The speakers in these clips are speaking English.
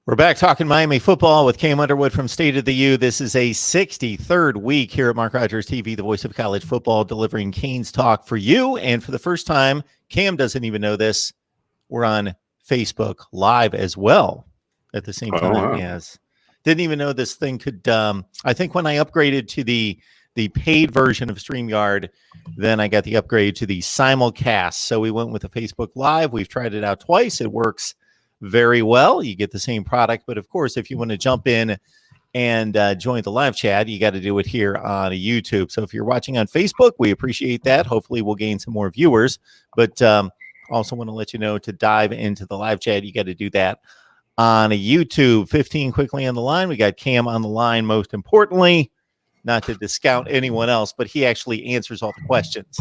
We're back talking Miami football with Cam Underwood from State of the U. This is a 63rd week here at MarkRogersTV, the voice of college football, delivering Canes talk for you. And for the first time, Cam doesn't even know this, we're on Facebook Live as well at the same time as. Didn't even know this thing could. I think when I upgraded to the paid version of StreamYard, then I got the upgrade to the simulcast. So we went with the Facebook Live. We've tried it out twice. It works very well. You get the same product, but of course, if you want to jump in and join the live chat, you got to do it here on YouTube. So if you're watching on Facebook, we appreciate that. Hopefully we'll gain some more viewers, but also want to let you know to dive into the live chat. You got to do that on a YouTube. 15 quickly on the line. We got Cam on the line. Most importantly, not to discount anyone else, but he actually answers all the questions.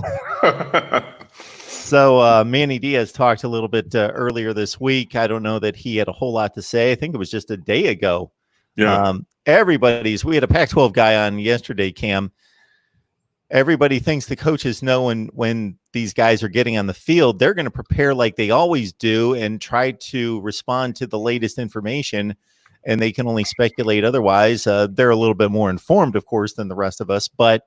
So Manny Diaz talked a little bit earlier this week. I don't know that he had a whole lot to say. I think it was just a day ago. Yeah. We had a Pac-12 guy on yesterday, Cam. Everybody thinks the coaches know when these guys are getting on the field, they're going to prepare like they always do and try to respond to the latest information, and they can only speculate otherwise. They're a little bit more informed, of course, than the rest of us, but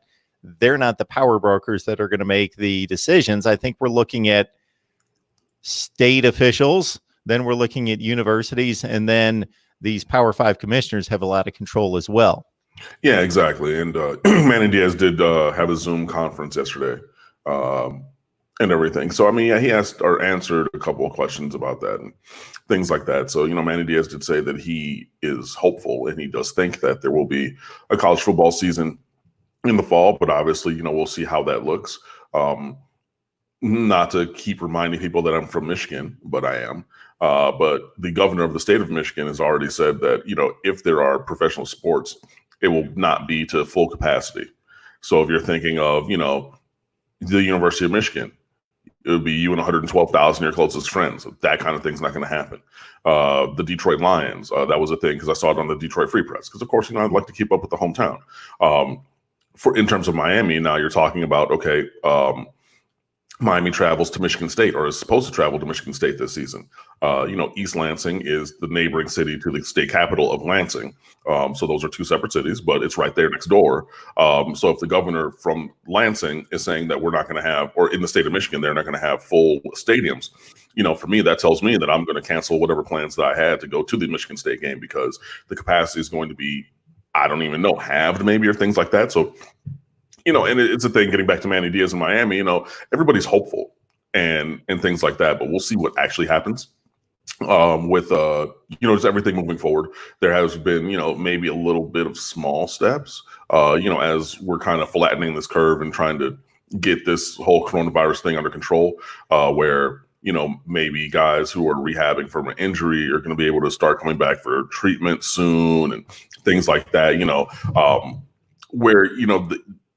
they're not the power brokers that are going to make the decisions. I think we're looking at state officials, then we're looking at universities, and then these Power 5 commissioners have a lot of control as well. Yeah, exactly. And Manny Diaz did have a Zoom conference yesterday and everything. So, I mean, yeah, he asked or answered a couple of questions about that and things like that. So, Manny Diaz did say that he is hopeful and he does think that there will be a college football season in the fall, but obviously, we'll see how that looks. Not to keep reminding people that I'm from Michigan, but I am. But the governor of the state of Michigan has already said that, if there are professional sports, it will not be to full capacity. So if you're thinking of, the University of Michigan, it would be you and 112,000 your closest friends. That kind of thing's not going to happen. The Detroit Lions, that was a thing because I saw it on the Detroit Free Press. Because, of course, I'd like to keep up with the hometown. In terms of Miami, now you're talking about, okay, Miami travels to Michigan State or is supposed to travel to Michigan State this season. East Lansing is the neighboring city to the state capital of Lansing. So those are two separate cities, but it's right there next door. So if the governor from Lansing is saying that we're not going to have, or in the state of Michigan, they're not going to have full stadiums, for me, that tells me that I'm going to cancel whatever plans that I had to go to the Michigan State game because the capacity is going to be, I don't even know, halved maybe or things like that. So, and it's a thing getting back to Manny Diaz in Miami, everybody's hopeful and things like that, but we'll see what actually happens with, just everything moving forward. There has been, maybe a little bit of small steps, as we're kind of flattening this curve and trying to get this whole coronavirus thing under control, where, maybe guys who are rehabbing from an injury are going to be able to start coming back for treatment soon and things like that, where,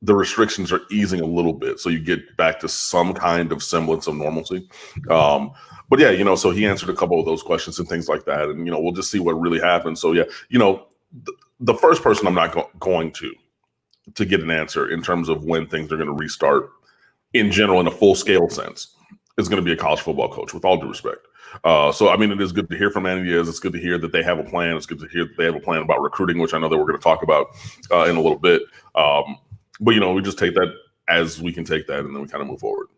the restrictions are easing a little bit. So you get back to some kind of semblance of normalcy. But yeah, so he answered a couple of those questions and things like that. And, we'll just see what really happens. So yeah, the first person I'm not going to get an answer in terms of when things are going to restart in general, in a full scale sense, is going to be a college football coach, with all due respect. So, I mean, it is good to hear from Manny Diaz. It's good to hear that they have a plan. It's good to hear that they have a plan about recruiting, which I know that we're going to talk about in a little bit. But, we just take that as we can take that, and then we kind of move forward.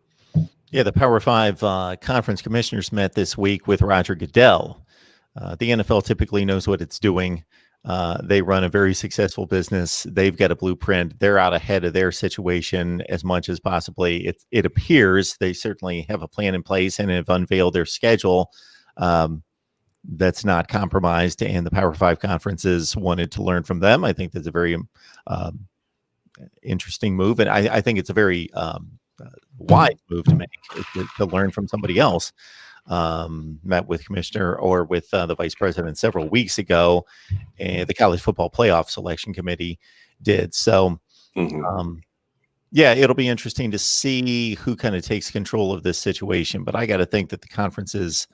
Yeah, the Power 5 conference commissioners met this week with Roger Goodell. The NFL typically knows what it's doing. They run a very successful business. They've got a blueprint. They're out ahead of their situation as much as possibly. It appears they certainly have a plan in place and have unveiled their schedule that's not compromised. And the Power 5 conferences wanted to learn from them. I think that's a very interesting move. And I think it's a very wise move to make, to learn from somebody else. Met with commissioner or with the vice president several weeks ago, and the college football playoff selection committee did. So, yeah, it'll be interesting to see who kind of takes control of this situation. But I got to think that the conferences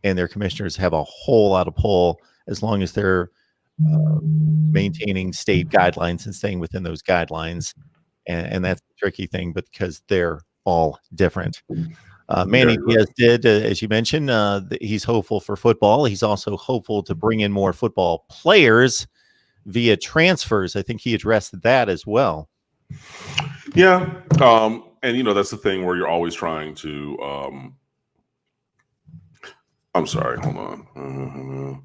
and their commissioners have a whole lot of pull as long as they're maintaining state guidelines and staying within those guidelines. And that's the tricky thing, but because they're all different. Manny Yeah, Diaz did, as you mentioned, he's hopeful for football. He's also hopeful to bring in more football players via transfers. I think he addressed that as well. Yeah. And that's the thing where you're always trying to I'm sorry, hold on.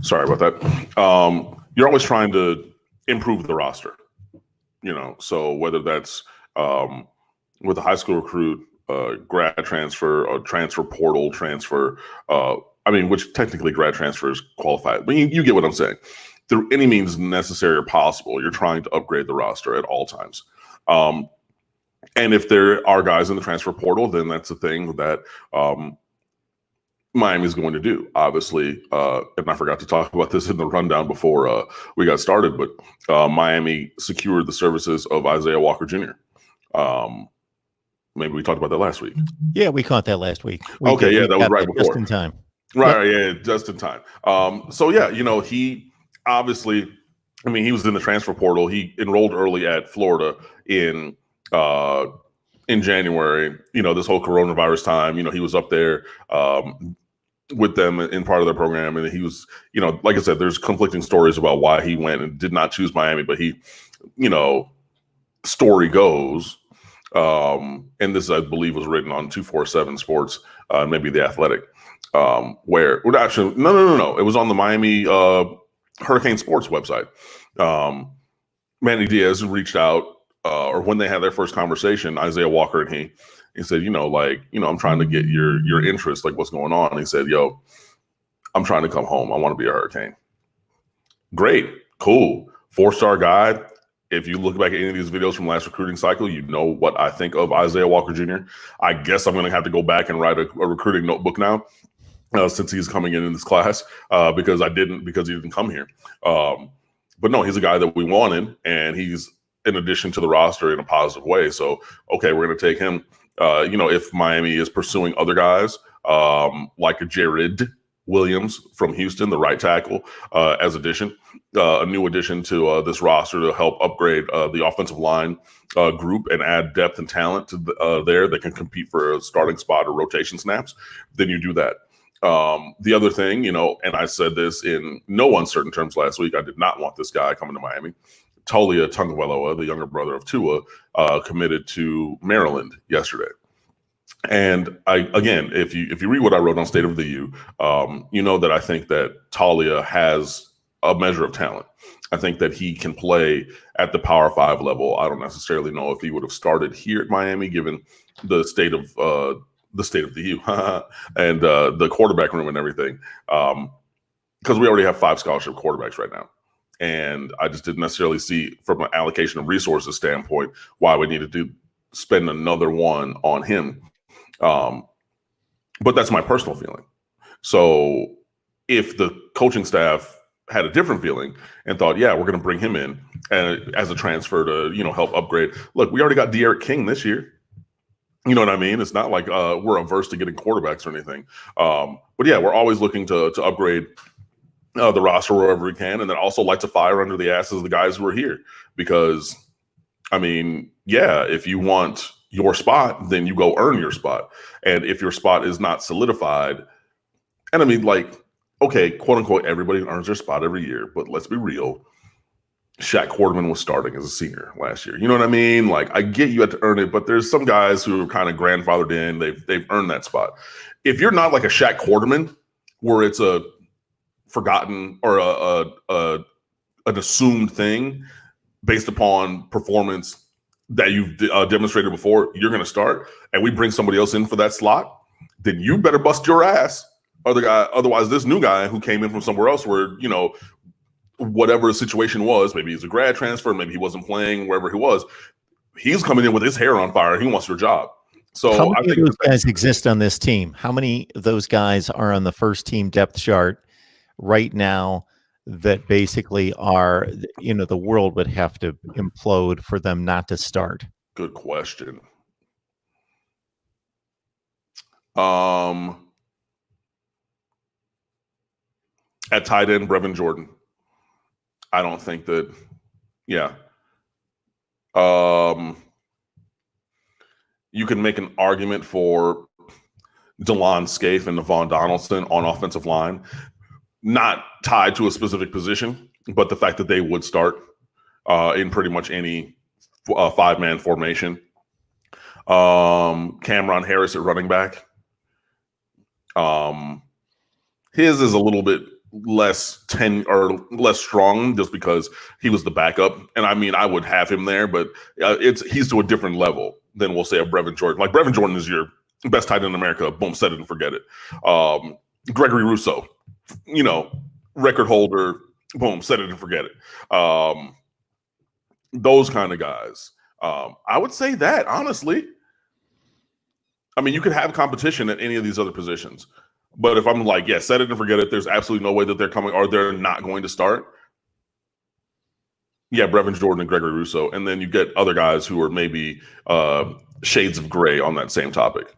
Sorry about that. You're always trying to improve the roster, so whether that's with a high school recruit, grad transfer, or transfer portal transfer, which technically grad transfers qualify, but you get what I'm saying. Through any means necessary or possible, you're trying to upgrade the roster at all times. And if there are guys in the transfer portal, then that's a thing that Miami's going to do, obviously. And I forgot to talk about this in the rundown before we got started, but Miami secured the services of Isaiah Walker Jr. Maybe we talked about that last week. Yeah, we caught that last week. Okay, that was right before. Just in time. Right, yeah, just in time. So yeah, he obviously, he was in the transfer portal. He enrolled early at Florida in January. This whole coronavirus time. He was up there with them in part of their program, and he was, like I said, there's conflicting stories about why he went and did not choose Miami, but he, story goes. And this, I believe, was written on 247 Sports, maybe The Athletic, where actually, no. It was on the Miami Hurricane Sports website. Manny Diaz reached out, or when they had their first conversation, Isaiah Walker and he said, I'm trying to get your interest, like what's going on. And he said, yo, I'm trying to come home. I want to be a Hurricane. Great, cool, 4-star guy. If you look back at any of these videos from last recruiting cycle, you know what I think of Isaiah Walker Jr. I guess I'm going to have to go back and write a recruiting notebook now, since he's coming in this class, because he didn't come here. But no, he's a guy that we wanted, and he's in addition to the roster in a positive way. So, okay, we're going to take him. If Miami is pursuing other guys, like a Jared Williams from Houston, the right tackle, as a new addition to this roster to help upgrade the offensive line group and add depth and talent to there that can compete for a starting spot or rotation snaps, then you do that. The other thing, and I said this in no uncertain terms last week, I did not want this guy coming to Miami. Talia Tagovailoa, the younger brother of Tua, committed to Maryland yesterday. And again, if you read what I wrote on State of the U, you know that I think that Talia has a measure of talent. I think that he can play at the Power 5 level. I don't necessarily know if he would have started here at Miami, given the state of the U and the quarterback room and everything, because we already have 5 scholarship quarterbacks right now. And I just didn't necessarily see, from an allocation of resources standpoint, why we needed to spend another one on him. But that's my personal feeling. So if the coaching staff had a different feeling and thought, yeah, we're going to bring him in and as a transfer to, help upgrade. Look, we already got De'Aaron King this year. You know what I mean? It's not like we're averse to getting quarterbacks or anything. But yeah, we're always looking to upgrade the roster wherever we can, and then also light a fire under the asses of the guys who are here. Because, if you want your spot, then you go earn your spot. And if your spot is not solidified, and okay, quote unquote, everybody earns their spot every year, but let's be real. Shaq Quarterman was starting as a senior last year. You know what I mean? I get you had to earn it, but there's some guys who are kind of grandfathered in. They've earned that spot. If you're not like a Shaq Quarterman, where it's a forgotten or an assumed thing based upon performance that you've demonstrated before, you're going to start, and we bring somebody else in for that slot, then you better bust your ass. Otherwise, this new guy who came in from somewhere else, where whatever the situation was, maybe he's a grad transfer, maybe he wasn't playing wherever he was, he's coming in with his hair on fire. He wants your job. So how many of those guys exist on this team? How many of those guys are on the first team depth chart right now that basically are, the world would have to implode for them not to start? Good question. At tight end, Brevin Jordan. I don't think that, You can make an argument for DeLon Scaife and Devon Donaldson on offensive line, not tied to a specific position, but the fact that they would start in pretty much any five-man formation. Cameron Harris at running back. His is a little bit less strong just because he was the backup. And I mean, I would have him there, but he's to a different level than we'll say a Brevin Jordan. Like Brevin Jordan is your best tight end in America. Boom, set it and forget it. Gregory Rousseau, record holder. Boom, set it and forget it. Those kind of guys. I would say that, honestly. I mean, you could have competition at any of these other positions. But if I'm like, yeah, set it and forget it, there's absolutely no way that they're coming or they're not going to start. Yeah, Brevin Jordan and Gregory Rousseau. And then you get other guys who are maybe shades of gray on that same topic.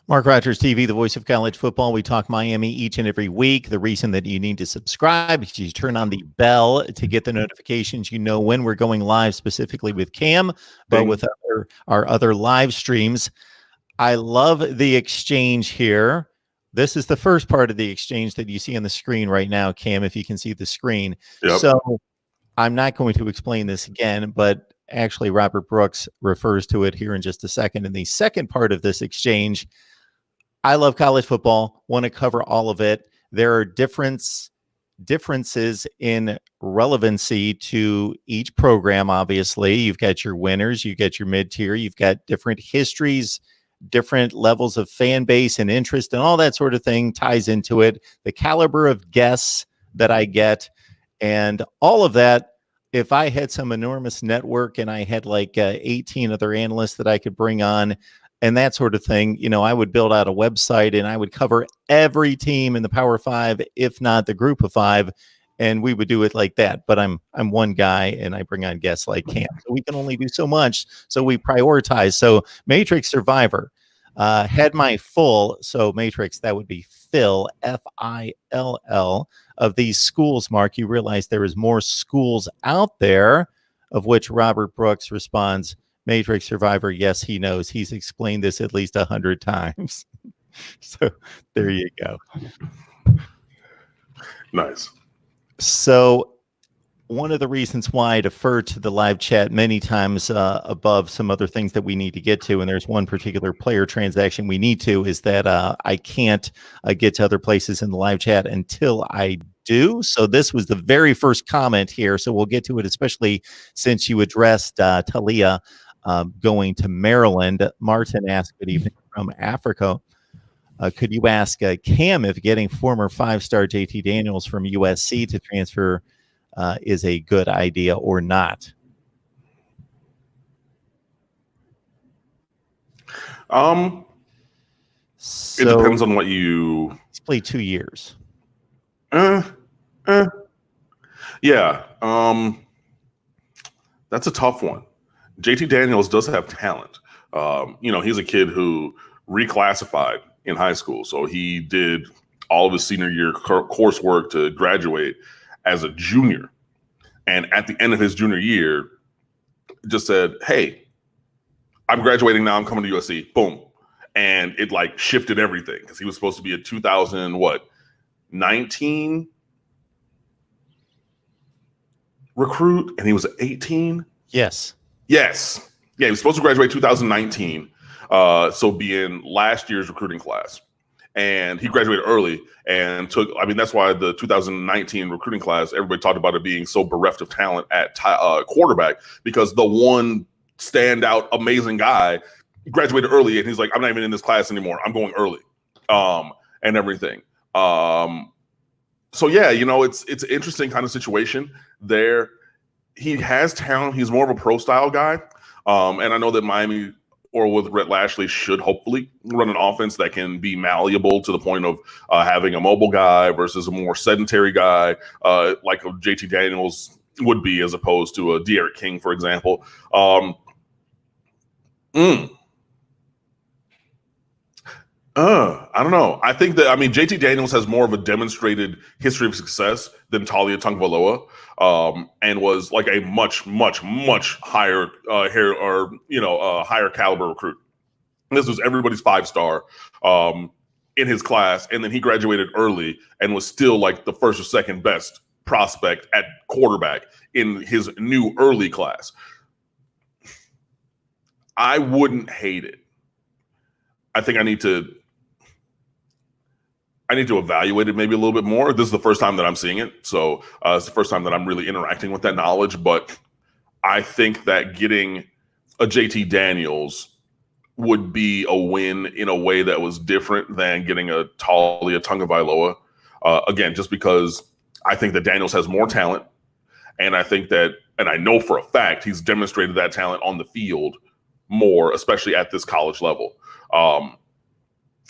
Mark Rogers TV, the voice of college football. We talk Miami each and every week. The reason that you need to subscribe is you turn on the bell to get the notifications. You know when we're going live, specifically with Cam, but with our other live streams. I love the exchange here. This is the first part of the exchange that you see on the screen right now, Cam, if you can see the screen. Yep. So I'm not going to explain this again, but actually Robert Brooks refers to it here in just a second. In the second part of this exchange, I love college football, want to cover all of it. There are differences in relevancy to each program, obviously. You've got your winners, you get your mid-tier, you've got different histories, different levels of fan base and interest and all that sort of thing ties into it. The caliber of guests that I get and all of that. If I had some enormous network and I had like 18 other analysts that I could bring on and that sort of thing, I would build out a website and I would cover every team in the Power Five, if not the Group of Five. And we would do it like that. But I'm one guy and I bring on guests like Cam. So we can only do so much. So we prioritize. So Matrix Survivor had my full. So Matrix, that would be Phil, F-I-L-L, of these schools, Mark. You realize there is more schools out there, of which Robert Brooks responds, Matrix Survivor, yes, he knows. He's explained this at least 100 times. So there you go. Nice. So one of the reasons why I defer to the live chat many times above some other things that we need to get to, and there's one particular player transaction we need to, is that I can't get to other places in the live chat until I do. So this was the very first comment here. So we'll get to it, especially since you addressed Talia going to Maryland. Martin asked, good evening from Africa. Could you ask Cam if getting former five-star JT Daniels from USC to transfer is a good idea or not? It depends on what you... He's played 2 years. Yeah. That's a tough one. JT Daniels does have talent. He's a kid who reclassified in high school. So he did all of his senior year coursework to graduate as a junior. And at the end of his junior year, just said, hey, I'm graduating now. I'm coming to USC. Boom. And it like shifted everything because he was supposed to be a 2019 recruit and he was 18. Yes. Yes. Yeah, he was supposed to graduate 2019. So be in last year's recruiting class. And he graduated early and that's why the 2019 recruiting class, everybody talked about it being so bereft of talent at quarterback, because the one standout amazing guy graduated early and he's like, I'm not even in this class anymore. I'm going early and everything. So yeah, it's an interesting kind of situation there. He has talent. He's more of a pro style guy. And I know that Miami or with Rhett Lashley should hopefully run an offense that can be malleable to the point of having a mobile guy versus a more sedentary guy like a JT Daniels would be, as opposed to a De'Aaron King, for example. I don't know. I think that, I mean, JT Daniels has more of a demonstrated history of success than Talia Tagovailoa, and was like a much, much, much higher higher caliber recruit. This was everybody's 5-star in his class, and then he graduated early and was still like the first or second best prospect at quarterback in his new early class. I wouldn't hate it. I think I need to evaluate it maybe a little bit more. This is the first time that I'm seeing it, so it's the first time that I'm really interacting with that knowledge. But I think that getting a JT Daniels would be a win in a way that was different than getting a Talia Tagovailoa. Again, just because I think that Daniels has more talent, and I think that, and I know for a fact he's demonstrated that talent on the field more, especially at this college level.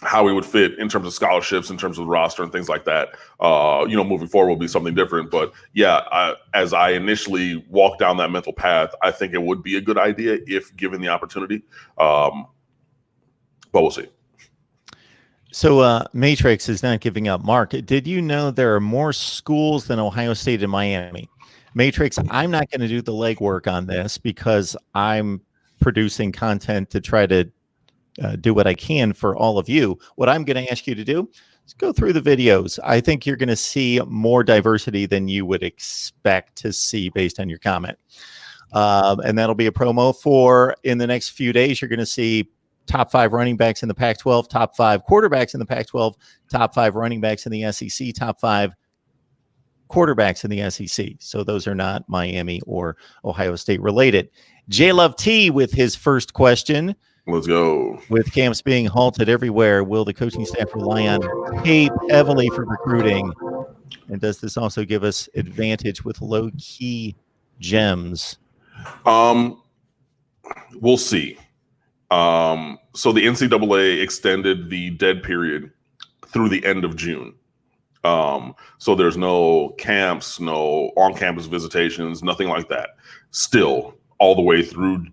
How he would fit in terms of scholarships, in terms of the roster and things like that, moving forward will be something different. But yeah, as I initially walked down that mental path, I think it would be a good idea if given the opportunity. But we'll see. So Matrix is not giving up. Mark, did you know there are more schools than Ohio State and Miami? Matrix, I'm not going to do the legwork on this because I'm producing content to try to do what I can for all of you. What I'm going to ask you to do is go through the videos. I think you're going to see more diversity than you would expect to see based on your comment. And that'll be a promo for in the next few days. You're going to see top 5 running backs in the Pac-12, top 5 quarterbacks in the Pac-12, top 5 running backs in the SEC, top 5 quarterbacks in the SEC. So those are not Miami or Ohio State related. J Love T with his first question. Let's go. With camps being halted everywhere, will the coaching staff rely on tape heavily for recruiting? And does this also give us advantage with low-key gems? We'll see. So the NCAA extended the dead period through the end of June. So there's no camps, no on-campus visitations, nothing like that. Still, all the way through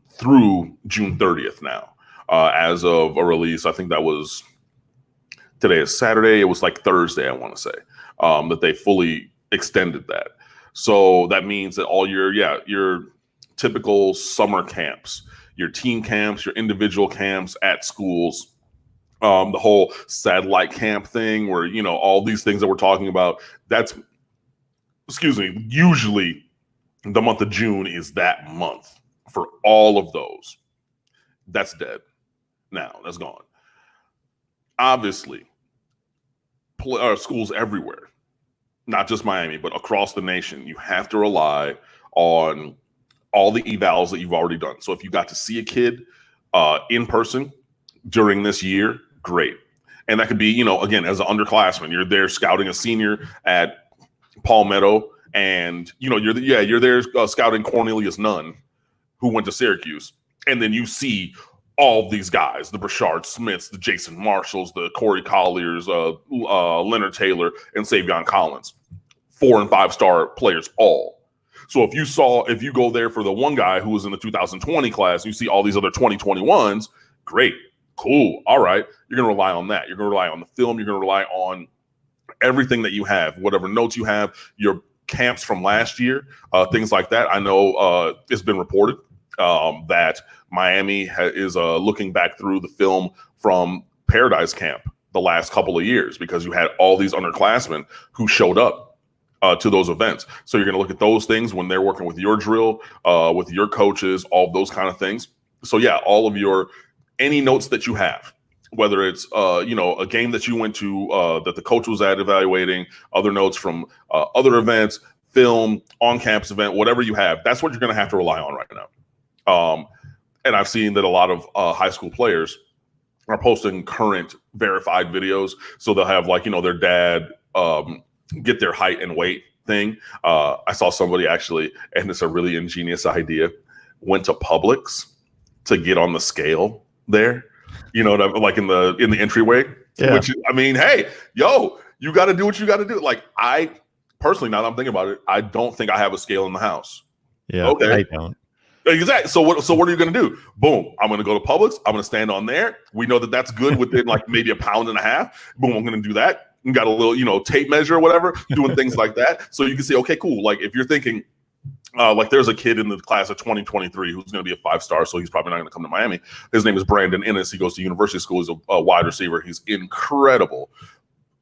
June 30th now. As of a release, I think that was today is Saturday. It was like Thursday, I want to say, that they fully extended that. So that means that all your typical summer camps, your team camps, your individual camps at schools, the whole satellite camp thing where, all these things that we're talking about, usually the month of June is that month for all of those. That's dead. Now that's gone. Obviously, schools everywhere, not just Miami, but across the nation, you have to rely on all the evals that you've already done. So if you got to see a kid in person during this year, great. And that could be, again, as an underclassman, you're there scouting a senior at Palmetto, and you're there scouting Cornelius Nunn, who went to Syracuse, and then you see all these guys, the Brashard Smiths, the Jason Marshalls, the Corey Colliers, Leonard Taylor, and Savion Collins, 4- and 5-star players all. So if you go there for the one guy who was in the 2020 class, you see all these other 2021s, great, cool, all right. You're going to rely on that. You're going to rely on the film. You're going to rely on everything that you have, whatever notes you have, your camps from last year, things like that. I know it's been reported that Miami is looking back through the film from Paradise Camp the last couple of years because you had all these underclassmen who showed up to those events. So you're going to look at those things when they're working with your drill, with your coaches, all those kind of things. So yeah, all of any notes that you have, whether it's a game that you went to that the coach was at evaluating, other notes from other events, film, on-campus event, whatever you have, that's what you're going to have to rely on right now. And I've seen that a lot of high school players are posting current verified videos. So they'll have their dad get their height and weight thing. I saw somebody actually, and it's a really ingenious idea, went to Publix to get on the scale there, like in the entryway. Yeah. Which, I mean, hey, you got to do what you got to do. Like, I personally, now that I'm thinking about it, I don't think I have a scale in the house. Yeah, okay. I don't. Exactly. So what are you going to do? Boom. I'm going to go to Publix. I'm going to stand on there. We know that that's good within like maybe a pound and a half. Boom. I'm going to do that. You got a little, tape measure or whatever, doing things like that. So you can say, okay, cool. Like if you're thinking, like there's a kid in the class of 2023 who's going to be a 5-star, so he's probably not going to come to Miami. His name is Brandon Ennis. He goes to University School. He's a wide receiver. He's incredible.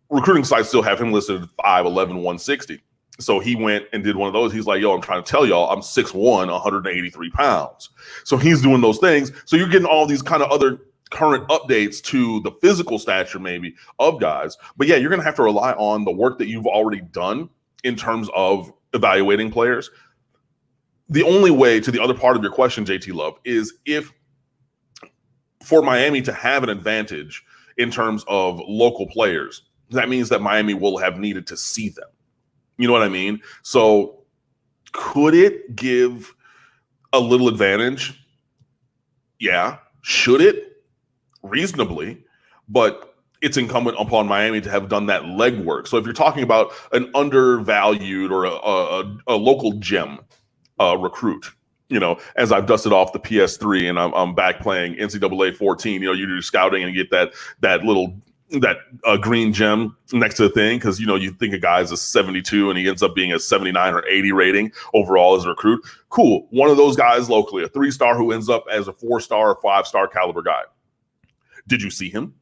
Recruiting sites still have him listed at 5'11", 160. So he went and did one of those. He's like, yo, I'm trying to tell y'all I'm 6'1", 183 pounds. So he's doing those things. So you're getting all these kind of other current updates to the physical stature maybe of guys. But yeah, you're going to have to rely on the work that you've already done in terms of evaluating players. The only way, to the other part of your question, JT Love, is if for Miami to have an advantage in terms of local players, that means that Miami will have needed to see them. You know what I mean? So could it give a little advantage? Yeah. Should it? Reasonably. But it's incumbent upon Miami to have done that legwork. So if you're talking about an undervalued or a local gem recruit, as I've dusted off the PS3 and I'm back playing NCAA 14, you do scouting and get that little green gem next to the thing because you think a guy's a 72 and he ends up being a 79 or 80 rating overall as a recruit. Cool. One of those guys locally, a 3-star who ends up as a 4-star or 5-star caliber guy. Did you see him?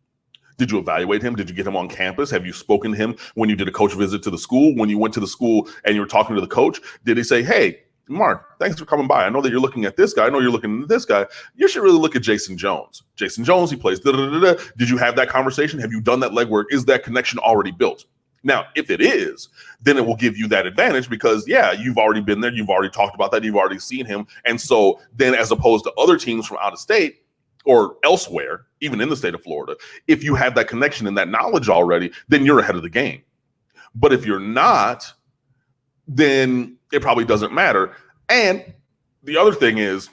Did you evaluate him? Did you get him on campus? Have you spoken to him when you did a coach visit to the school? When you went to the school and you were talking to the coach, did he say, hey, Mark, thanks for coming by. I know that you're looking at this guy. I know you're looking at this guy. You should really look at Jason Jones. Jason Jones, he plays. Did you have that conversation? Have you done that legwork? Is that connection already built? Now, if it is, then it will give you that advantage because, yeah, you've already been there. You've already talked about that. You've already seen him. And so then as opposed to other teams from out of state or elsewhere, even in the state of Florida, if you have that connection and that knowledge already, then you're ahead of the game. But if you're not, then it probably doesn't matter. And the other thing is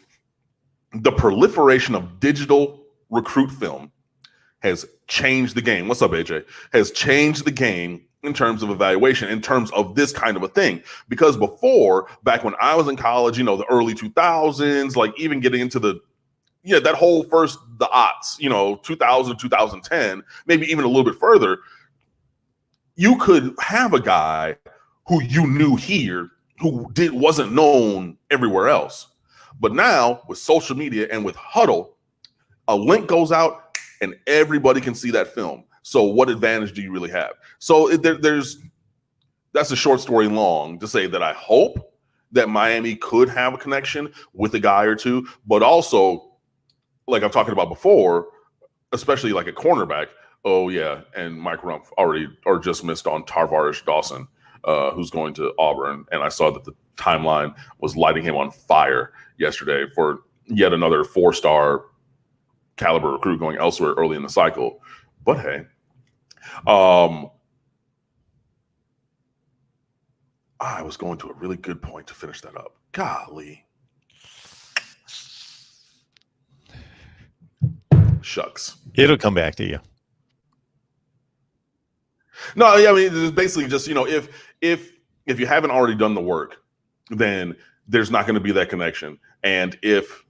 the proliferation of digital recruit film has changed the game. What's up, AJ? Has changed the game in terms of evaluation, in terms of this kind of a thing. Because before, back when I was in college, the early 2000s, like even getting into that whole the aughts, 2000, 2010, maybe even a little bit further, you could have a guy who you knew here who wasn't known everywhere else. But now with social media and with Huddle, a link goes out and everybody can see that film. So what advantage do you really have? So that's a short story long to say that I hope that Miami could have a connection with a guy or two, but also, like I've talked about before, especially like a cornerback. Oh yeah, and Mike Rumpf just missed on Tarvarish Dawson, who's going to Auburn, and I saw that the timeline was lighting him on fire yesterday for yet another 4-star caliber recruit going elsewhere early in the cycle. But hey, I was going to a really good point to finish that up. Golly. Shucks. It'll come back to you. No, yeah, I mean, it's basically just, if you haven't already done the work, then there's not going to be that connection. And if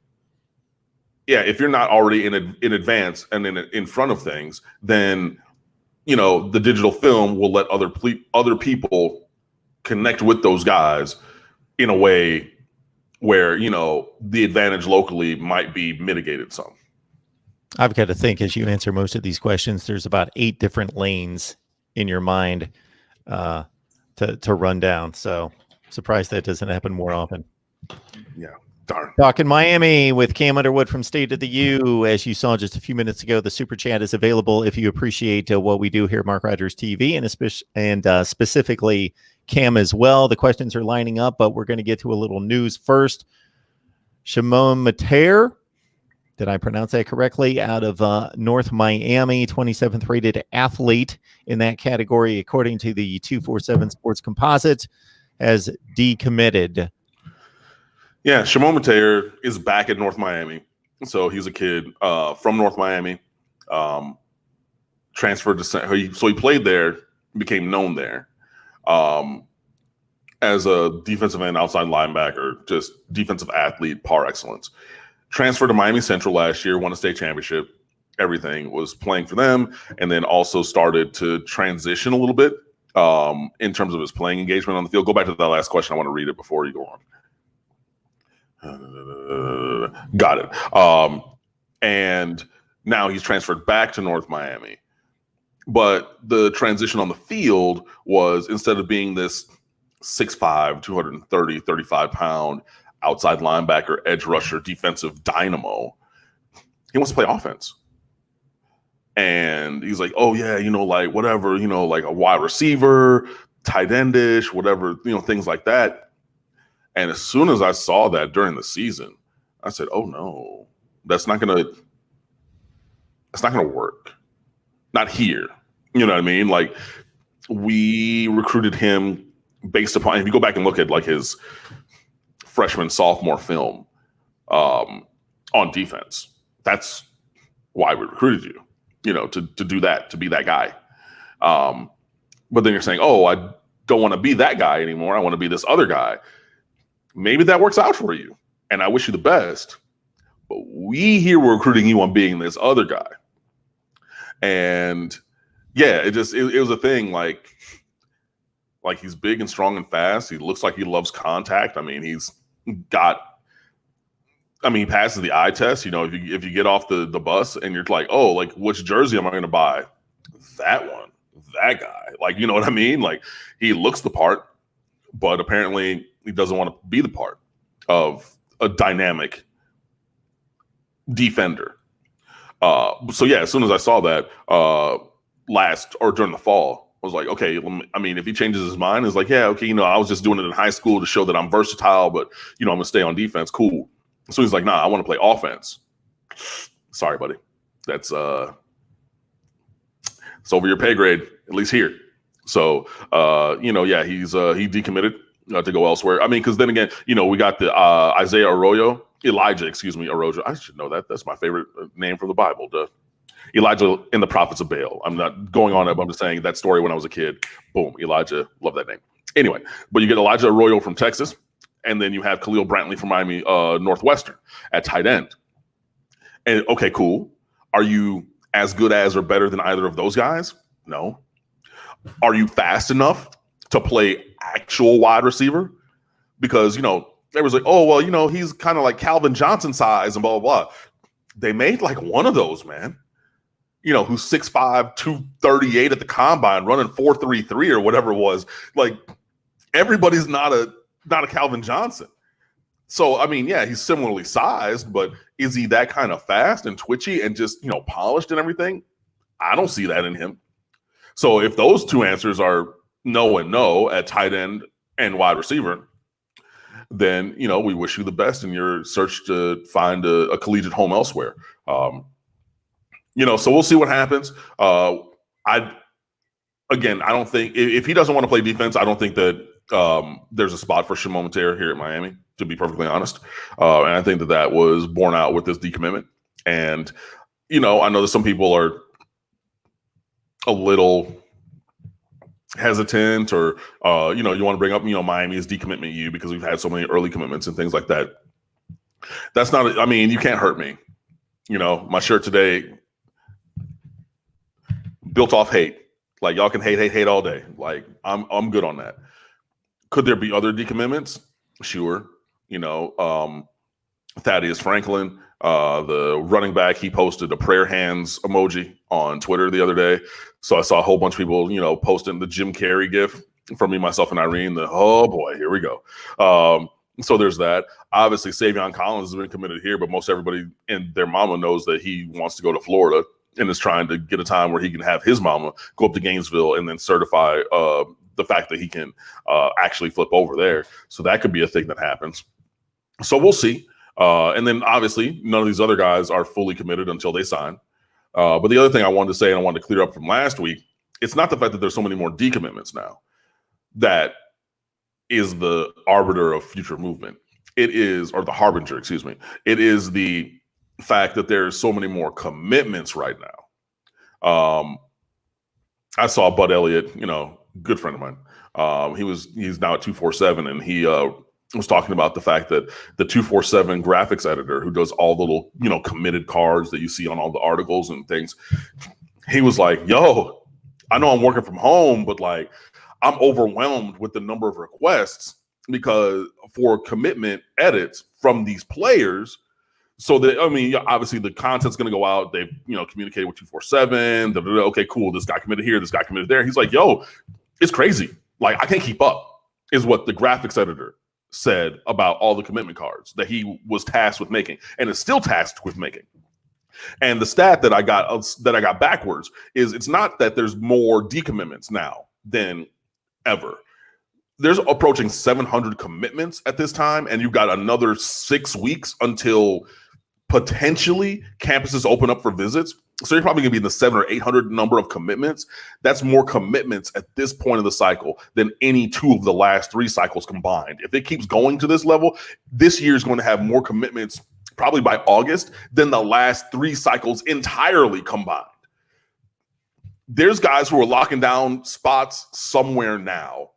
you're not already in advance and in front of things, then, the digital film will let other people connect with those guys in a way where, the advantage locally might be mitigated some. I've got to think as you answer most of these questions, there's about 8 different lanes in your mind to run down. So surprised that doesn't happen more often. Yeah, darn. Talking Miami with Cam Underwood from State of the U. As you saw just a few minutes ago, the Super Chat is available if you appreciate what we do here at Mark Rogers TV and specifically Cam as well. The questions are lining up, but we're going to get to a little news first. Shimon Mater, did I pronounce that correctly? Out of North Miami, 27th rated athlete in that category, according to the 247 Sports Composite, has decommitted. Yeah, Shimon Mater is back at North Miami. So he's a kid from North Miami, transferred to so he played there, became known there. as a defensive end, outside linebacker, just defensive athlete par excellence. Transferred to Miami Central last year, won a state championship. Everything was playing for them, and then also started to transition a little bit in terms of his playing engagement on the field. Go back to that last question. I want to read it before you go on. Got it. And now he's transferred back to North Miami. But the transition on the field was, instead of being this 6'5", 230, 35-pound outside linebacker, edge rusher, defensive dynamo, he wants to play offense. And he's like, oh, yeah, like whatever, like a wide receiver, tight endish, whatever, things like that. And as soon as I saw that during the season, I said, oh, no, that's not going to work. Not here. You know what I mean? Like, we recruited him based upon, if you go back and look at like his freshman, sophomore film on defense, that's why we recruited you. To do that, to be that guy. But then you're saying, oh, I don't want to be that guy anymore. I want to be this other guy. Maybe that works out for you. And I wish you the best. But we here were recruiting you on being this other guy. And yeah, it was a thing. Like he's big and strong and fast. He looks like he loves contact. I mean, he passes the eye test. If you get off the bus and you're like, oh, like which jersey am I going to buy? That one, that guy. Like, you know what I mean? Like, he looks the part, but apparently he doesn't want to be the part of a dynamic defender. So yeah, as soon as I saw that during the fall, I was like, okay, if he changes his mind, it's like, yeah, okay, I was just doing it in high school to show that I'm versatile, but I'm gonna stay on defense. Cool. So he's like, nah, I want to play offense. Sorry, buddy. That's it's over your pay grade, at least here. So yeah, he decommitted to go elsewhere. I mean, because then again, we got the Elijah Arroyo. I should know that. That's my favorite name from the Bible. Duh. Elijah and the prophets of Baal. I'm not going on it, but I'm just saying that story when I was a kid. Boom, Elijah. Love that name. Anyway, but you get Elijah Arroyo from Texas, and then you have Khalil Brantley from Miami Northwestern at tight end. And okay, cool. Are you as good as or better than either of those guys? No. Are you fast enough to play actual wide receiver? Because, there was like, oh, well, he's kind of like Calvin Johnson size and blah, blah, blah. They made like one of those, man. Who's 6'5", 238 at the combine, running 4.33 or whatever it was. Like, everybody's not a Calvin Johnson. So, I mean, yeah, he's similarly sized, but is he that kind of fast and twitchy and just, polished and everything? I don't see that in him. So if those two answers are no and no at tight end and wide receiver, then, we wish you the best in your search to find a collegiate home elsewhere. So we'll see what happens. I don't think if he doesn't want to play defense, I don't think that there's a spot for Shimon Monteiro here at Miami, to be perfectly honest. And I think that was borne out with this decommitment. And, I know that some people are a little hesitant or, you want to bring up, Miami's decommitment you because we've had so many early commitments and things like that. That's not, you can't hurt me. My shirt today built off hate. Like, y'all can hate all day. Like, I'm good on that. Could there be other decommitments? Sure. Thaddeus Franklin, the running back, he posted a prayer hands emoji on Twitter the other day. So I saw a whole bunch of people, posting the Jim Carrey gif from me, myself, and Irene. Oh boy, here we go. So there's that. Obviously, Savion Collins has been committed here, but most everybody and their mama knows that he wants to go to Florida and is trying to get a time where he can have his mama go up to Gainesville and then certify the fact that he can actually flip over there. So that could be a thing that happens. So we'll see. And then obviously none of these other guys are fully committed until they sign. But the other thing I wanted to say, and I wanted to clear up from last week, it's not the fact that there's so many more decommitments now that is the arbiter of future movement. It is, or the harbinger, excuse me. It is the fact that there's so many more commitments right now. I saw Bud Elliott, good friend of mine. He's now at 247, and he was talking about the fact that the 247 graphics editor, who does all the little, committed cards that you see on all the articles and things, he was like, yo, I know I'm working from home, but like I'm overwhelmed with the number of requests because for commitment edits from these players. So that, obviously the content's going to go out. They've, communicated with 247. Okay, cool. This guy committed here. This guy committed there. He's like, yo, it's crazy. Like, I can't keep up, is what the graphics editor said about all the commitment cards that he was tasked with making and is still tasked with making. And the stat that I got backwards is it's not that there's more decommitments now than ever. There's approaching 700 commitments at this time, and you've got another 6 weeks until potentially campuses open up for visits. So you're probably going to be in the 700 or 800 number of commitments. That's more commitments at this point of the cycle than any two of the last 3 cycles combined. If it keeps going to this level, this year is going to have more commitments probably by August than the last 3 cycles entirely combined. There's guys who are locking down spots somewhere now.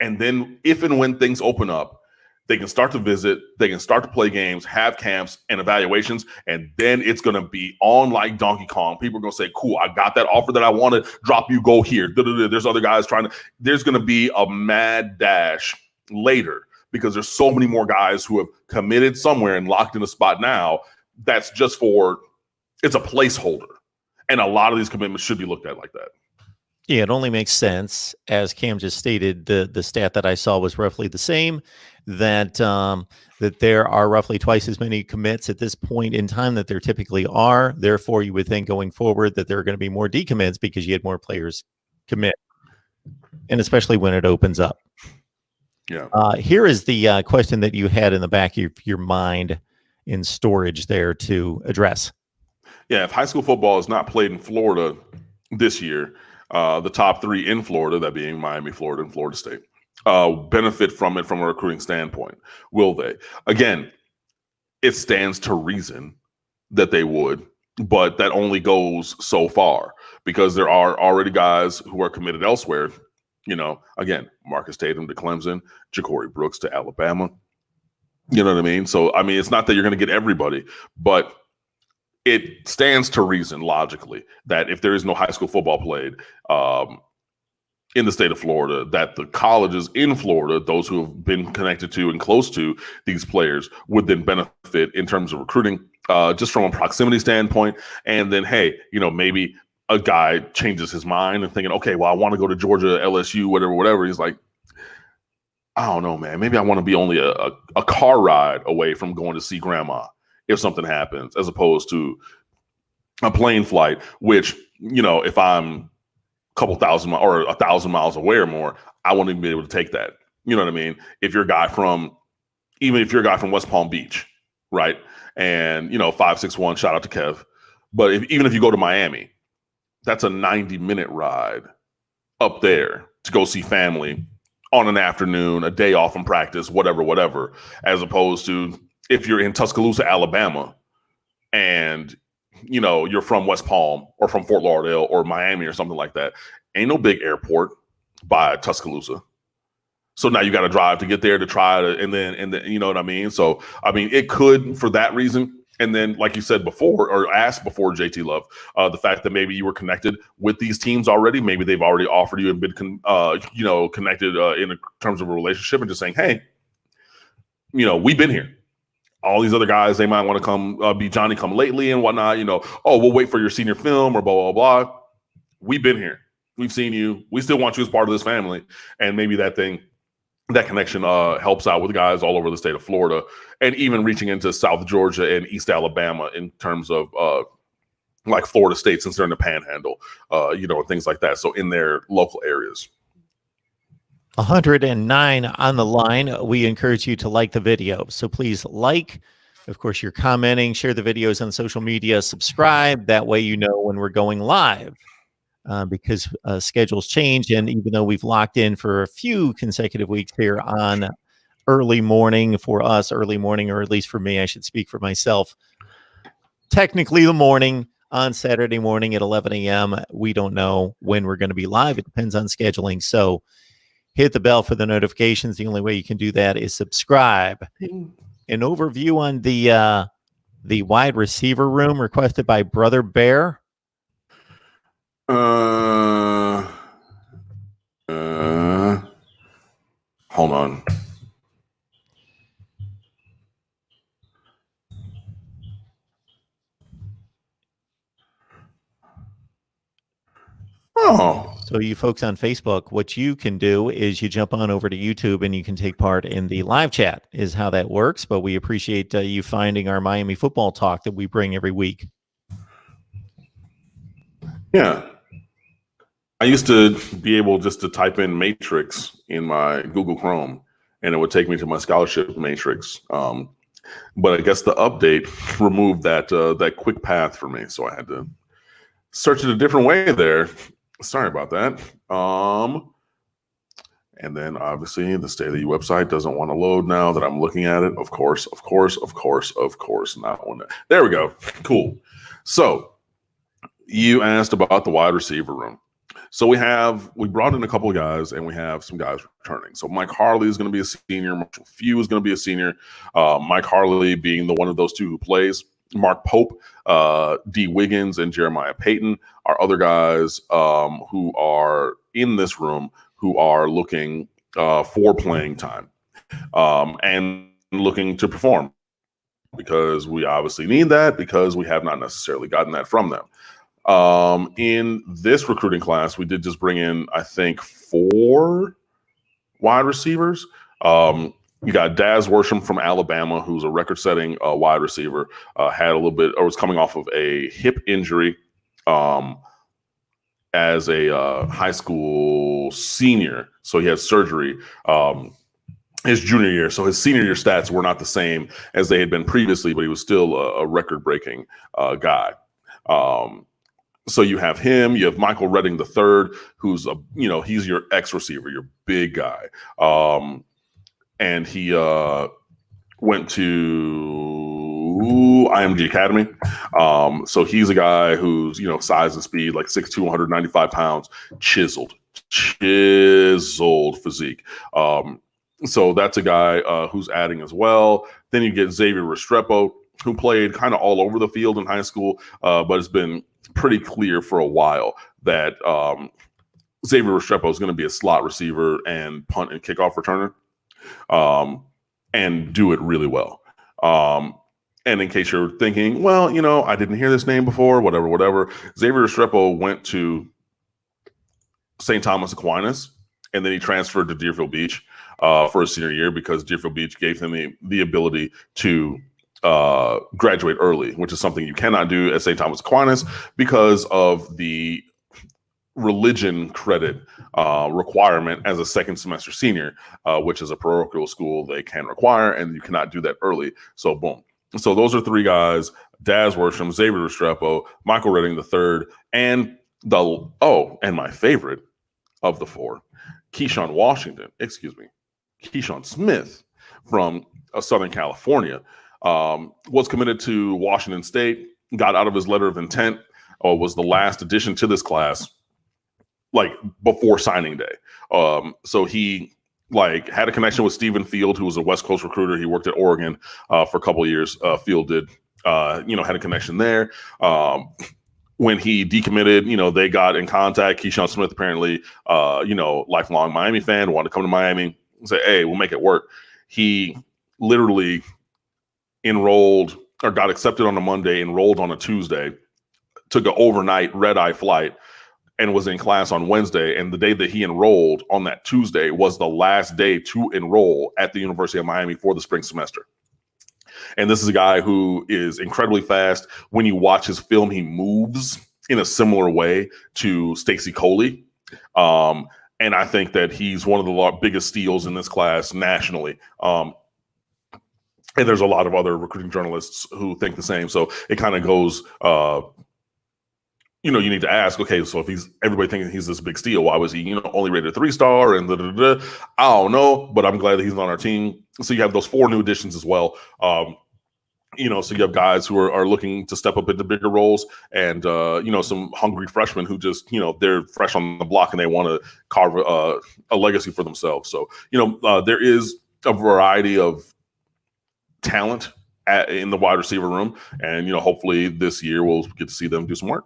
And then if and when things open up, they can start to visit, they can start to play games, have camps and evaluations, and then it's going to be on like Donkey Kong. People are going to say, cool, I got that offer that I wanted, drop you, go here. There's other guys there's going to be a mad dash later because there's so many more guys who have committed somewhere and locked in a spot now. That's just it's a placeholder. And a lot of these commitments should be looked at like that. Yeah, it only makes sense. As Cam just stated, the stat that I saw was roughly the same, that there are roughly twice as many commits at this point in time that there typically are. Therefore, you would think going forward that there are going to be more decommits because you had more players commit, and especially when it opens up. Yeah. Here is the question that you had in the back of your mind in storage there to address. Yeah, if high school football is not played in Florida this year, the top 3 in Florida, that being Miami, Florida, and Florida State, benefit from it from a recruiting standpoint. Will they? Again, it stands to reason that they would, but that only goes so far because there are already guys who are committed elsewhere. Again, Marcus Tatum to Clemson, Ja'Cory Brooks to Alabama. You know what I mean? So, it's not that you're going to get everybody, but it stands to reason logically that if there is no high school football played in the state of Florida, that the colleges in Florida, those who have been connected to and close to these players, would then benefit in terms of recruiting, just from a proximity standpoint. And then, hey, maybe a guy changes his mind and thinking, okay, well, I want to go to Georgia, LSU, whatever. He's like, I don't know, man. Maybe I want to be only a car ride away from going to see grandma if something happens, as opposed to a plane flight, which, if I'm a couple thousand or 1,000 miles away or more, I wouldn't even be able to take that. You know what I mean? If you're a guy from West Palm Beach, right? And, 561, shout out to Kev. But even if you go to Miami, that's a 90-minute ride up there to go see family on an afternoon, a day off from practice, whatever, as opposed to if you're in Tuscaloosa, Alabama, and, you're from West Palm or from Fort Lauderdale or Miami or something like that, ain't no big airport by Tuscaloosa. So now you got to drive to get there to try to, and then, you know what I mean? So, it could for that reason. And then, like you said before, or asked before, JT Love, the fact that maybe you were connected with these teams already, maybe they've already offered you and been, connected in terms of a relationship, and just saying, hey, we've been here. All these other guys, they might want to come be Johnny come lately and whatnot. We'll wait for your senior film or blah, blah, blah. We've been here. We've seen you. We still want you as part of this family. And maybe that connection helps out with guys all over the state of Florida and even reaching into South Georgia and East Alabama in terms of like Florida State, since they're in the Panhandle, and things like that. So in their local areas. 109 on the line. We encourage you to like the video. So please like. Of course, you're commenting, share the videos on social media, subscribe. That way you know when we're going live. Because schedules change, and even though we've locked in for a few consecutive weeks here on early morning for us, or at least for me, I should speak for myself. Technically the morning, on Saturday morning at 11 a.m. We don't know when we're going to be live. It depends on scheduling. So hit the bell for the notifications. The only way you can do that is subscribe. An overview on the wide receiver room requested by Brother Bear. Hold on. Oh. So you folks on Facebook, what you can do is you jump on over to YouTube and you can take part in the live chat is how that works. But we appreciate you finding our Miami football talk that we bring every week. Yeah. I used to be able just to type in matrix in my Google Chrome and it would take me to my scholarship matrix. But I guess the update removed that quick path for me. So I had to search it a different way there. Sorry about that. And then obviously the State of the U website doesn't want to load now that I'm looking at it. Of course. Not one. There we go. Cool. So you asked about the wide receiver room. So we brought in a couple of guys and we have some guys returning. So Mike Harley is going to be a senior. Marshall Few is going to be a senior. Mike Harley being the one of those two who plays. Mark Pope, D. Wiggins, and Jeremiah Payton are other guys who are in this room who are looking for playing time and looking to perform because we obviously need that because we have not necessarily gotten that from them. In this recruiting class, we did just bring in, I think, 4 wide receivers. You got Daz Worsham from Alabama, who's a record-setting wide receiver, had a little bit, or was coming off of a hip injury as a high school senior. So he had surgery his junior year. So his senior year stats were not the same as they had been previously, but he was still a record-breaking guy. So you have him, you have Michael Redding III, who's he's your X receiver, your big guy. And he went to IMG Academy. So he's a guy who's, size and speed, like 6'2", 195 pounds, chiseled physique. So that's a guy who's adding as well. Then you get Xavier Restrepo, who played kind of all over the field in high school, but it's been pretty clear for a while that Xavier Restrepo is going to be a slot receiver and punt and kickoff returner. And do it really well. And in case you're thinking, well, I didn't hear this name before, whatever. Xavier Restrepo went to St. Thomas Aquinas, and then he transferred to Deerfield Beach for his senior year because Deerfield Beach gave him the ability to graduate early, which is something you cannot do at St. Thomas Aquinas because of the religion credit requirement as a second semester senior, which is a parochial school they can require, and you cannot do that early. So boom. So those are 3 guys: Daz Worsham, Xavier Restrepo, Michael Redding III, and my favorite of the 4, Keyshawn Smith from Southern California, was committed to Washington State, got out of his letter of intent, was the last addition to this class, like before signing day. So he had a connection with Stephen Field, who was a West Coast recruiter. He worked at Oregon for a couple of years. Field did, had a connection there. When he decommitted, they got in contact. Keyshawn Smith, apparently, lifelong Miami fan, wanted to come to Miami, say, hey, we'll make it work. He literally enrolled or got accepted on a Monday, enrolled on a Tuesday, took an overnight red-eye flight, and was in class on Wednesday. And the day that he enrolled on that Tuesday was the last day to enroll at the University of Miami for the spring semester. And this is a guy who is incredibly fast. When you watch his film, he moves in a similar way to Stacey Coley. And I think that he's one of the biggest steals in this class nationally. And there's a lot of other recruiting journalists who think the same. So it kind of goes, you need to ask, okay, so if everybody thinking he's this big steal, why was he, only rated a 3-star and I don't know, but I'm glad that he's on our team. So you have those 4 new additions as well. So you have guys who are looking to step up into bigger roles, and some hungry freshmen who just they're fresh on the block and they want to carve a legacy for themselves. So there is a variety of talent in the wide receiver room, and hopefully this year we'll get to see them do some work.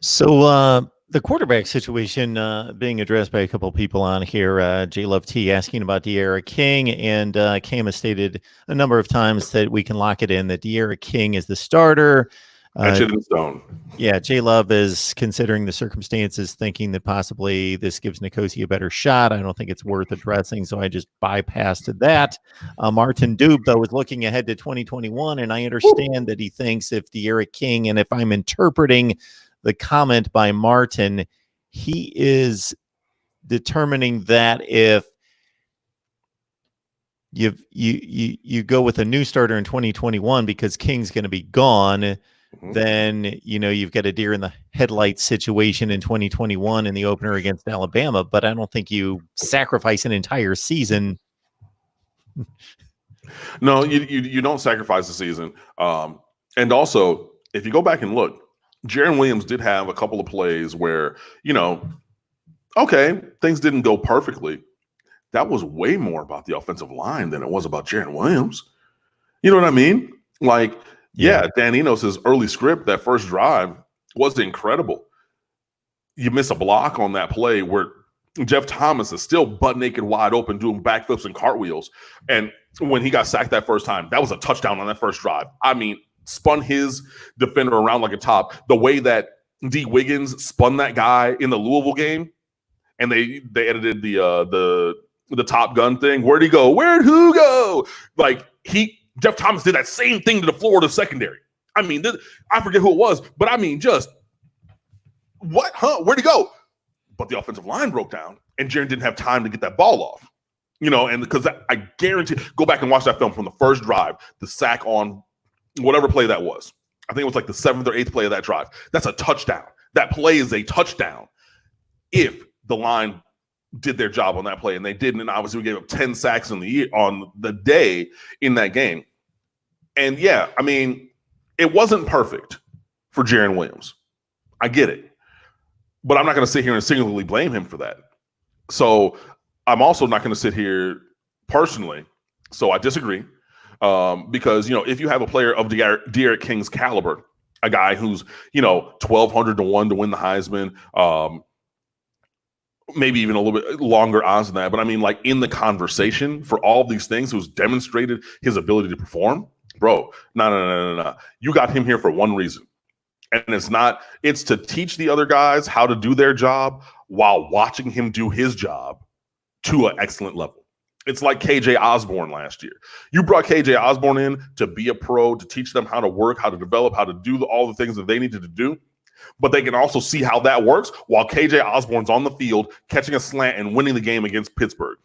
So the quarterback situation being addressed by a couple of people on here. J Love T asking about De'Ara King, and Cam has stated a number of times that we can lock it in that De'Ara King is the starter. Etched in stone. Yeah, J Love is considering the circumstances, thinking that possibly this gives Nkosi a better shot. I don't think it's worth addressing, so I just bypassed that. Martin Dube, though, is looking ahead to 2021, and I understand that he thinks if De'Ara King, and if I'm interpreting the comment by Martin, he is determining that if you go with a new starter in 2021 because King's going to be gone, then you've got a deer in the headlights situation in 2021 in the opener against Alabama. But I don't think you sacrifice an entire season. No, you don't sacrifice the season. And also, if you go back and look, Jarren Williams did have a couple of plays where, okay, things didn't go perfectly. That was way more about the offensive line than it was about Jarren Williams. You know what I mean? Like, yeah, Dan Enos' early script, that first drive, was incredible. You miss a block on that play where Jeff Thomas is still butt naked, wide open, doing backflips and cartwheels. And when he got sacked that first time, that was a touchdown on that first drive. I mean, spun his defender around like a top. The way that D. Wiggins spun that guy in the Louisville game, and they edited the Top Gun thing. Where'd he go? Where'd who go? Like Jeff Thomas did that same thing to the Florida secondary. I mean, I forget who it was, but I mean, just what? Huh? Where'd he go? But the offensive line broke down, and Jarren didn't have time to get that ball off. And because I guarantee, go back and watch that film from the first drive, the sack on whatever play that was. I think it was like the 7th or 8th play of that drive. That's a touchdown. That play is a touchdown if the line did their job on that play, and they didn't. And obviously, we gave up 10 sacks on the day in that game. And yeah, I mean, it wasn't perfect for Jarren Williams. I get it, but I'm not going to sit here and singularly blame him for that. So I'm also not going to sit here personally. So I disagree. Because, if you have a player of De'Ara King's caliber, a guy who's, 1,200 to 1 to win the Heisman, maybe even a little bit longer odds than that. But I mean, like in the conversation for all these things, who's demonstrated his ability to perform, bro, no. You got him here for one reason. And it's to teach the other guys how to do their job while watching him do his job to an excellent level. It's like KJ Osborne last year. You brought KJ Osborne in to be a pro, to teach them how to work, how to develop, how to do all the things that they needed to do. But they can also see how that works while KJ Osborne's on the field catching a slant and winning the game against Pittsburgh.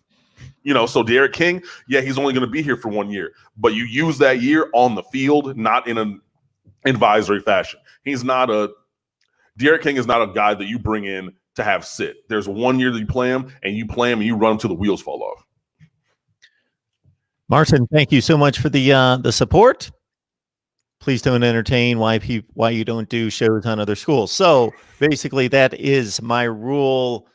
So De'Ara King, yeah, he's only going to be here for 1 year. But you use that year on the field, not in an advisory fashion. De'Ara King is not a guy that you bring in to have sit. There's 1 year that you play him, and you run him till the wheels fall off. Martin, thank you so much for the support. Please don't entertain why you don't do shows on other schools. So basically, that is my rule.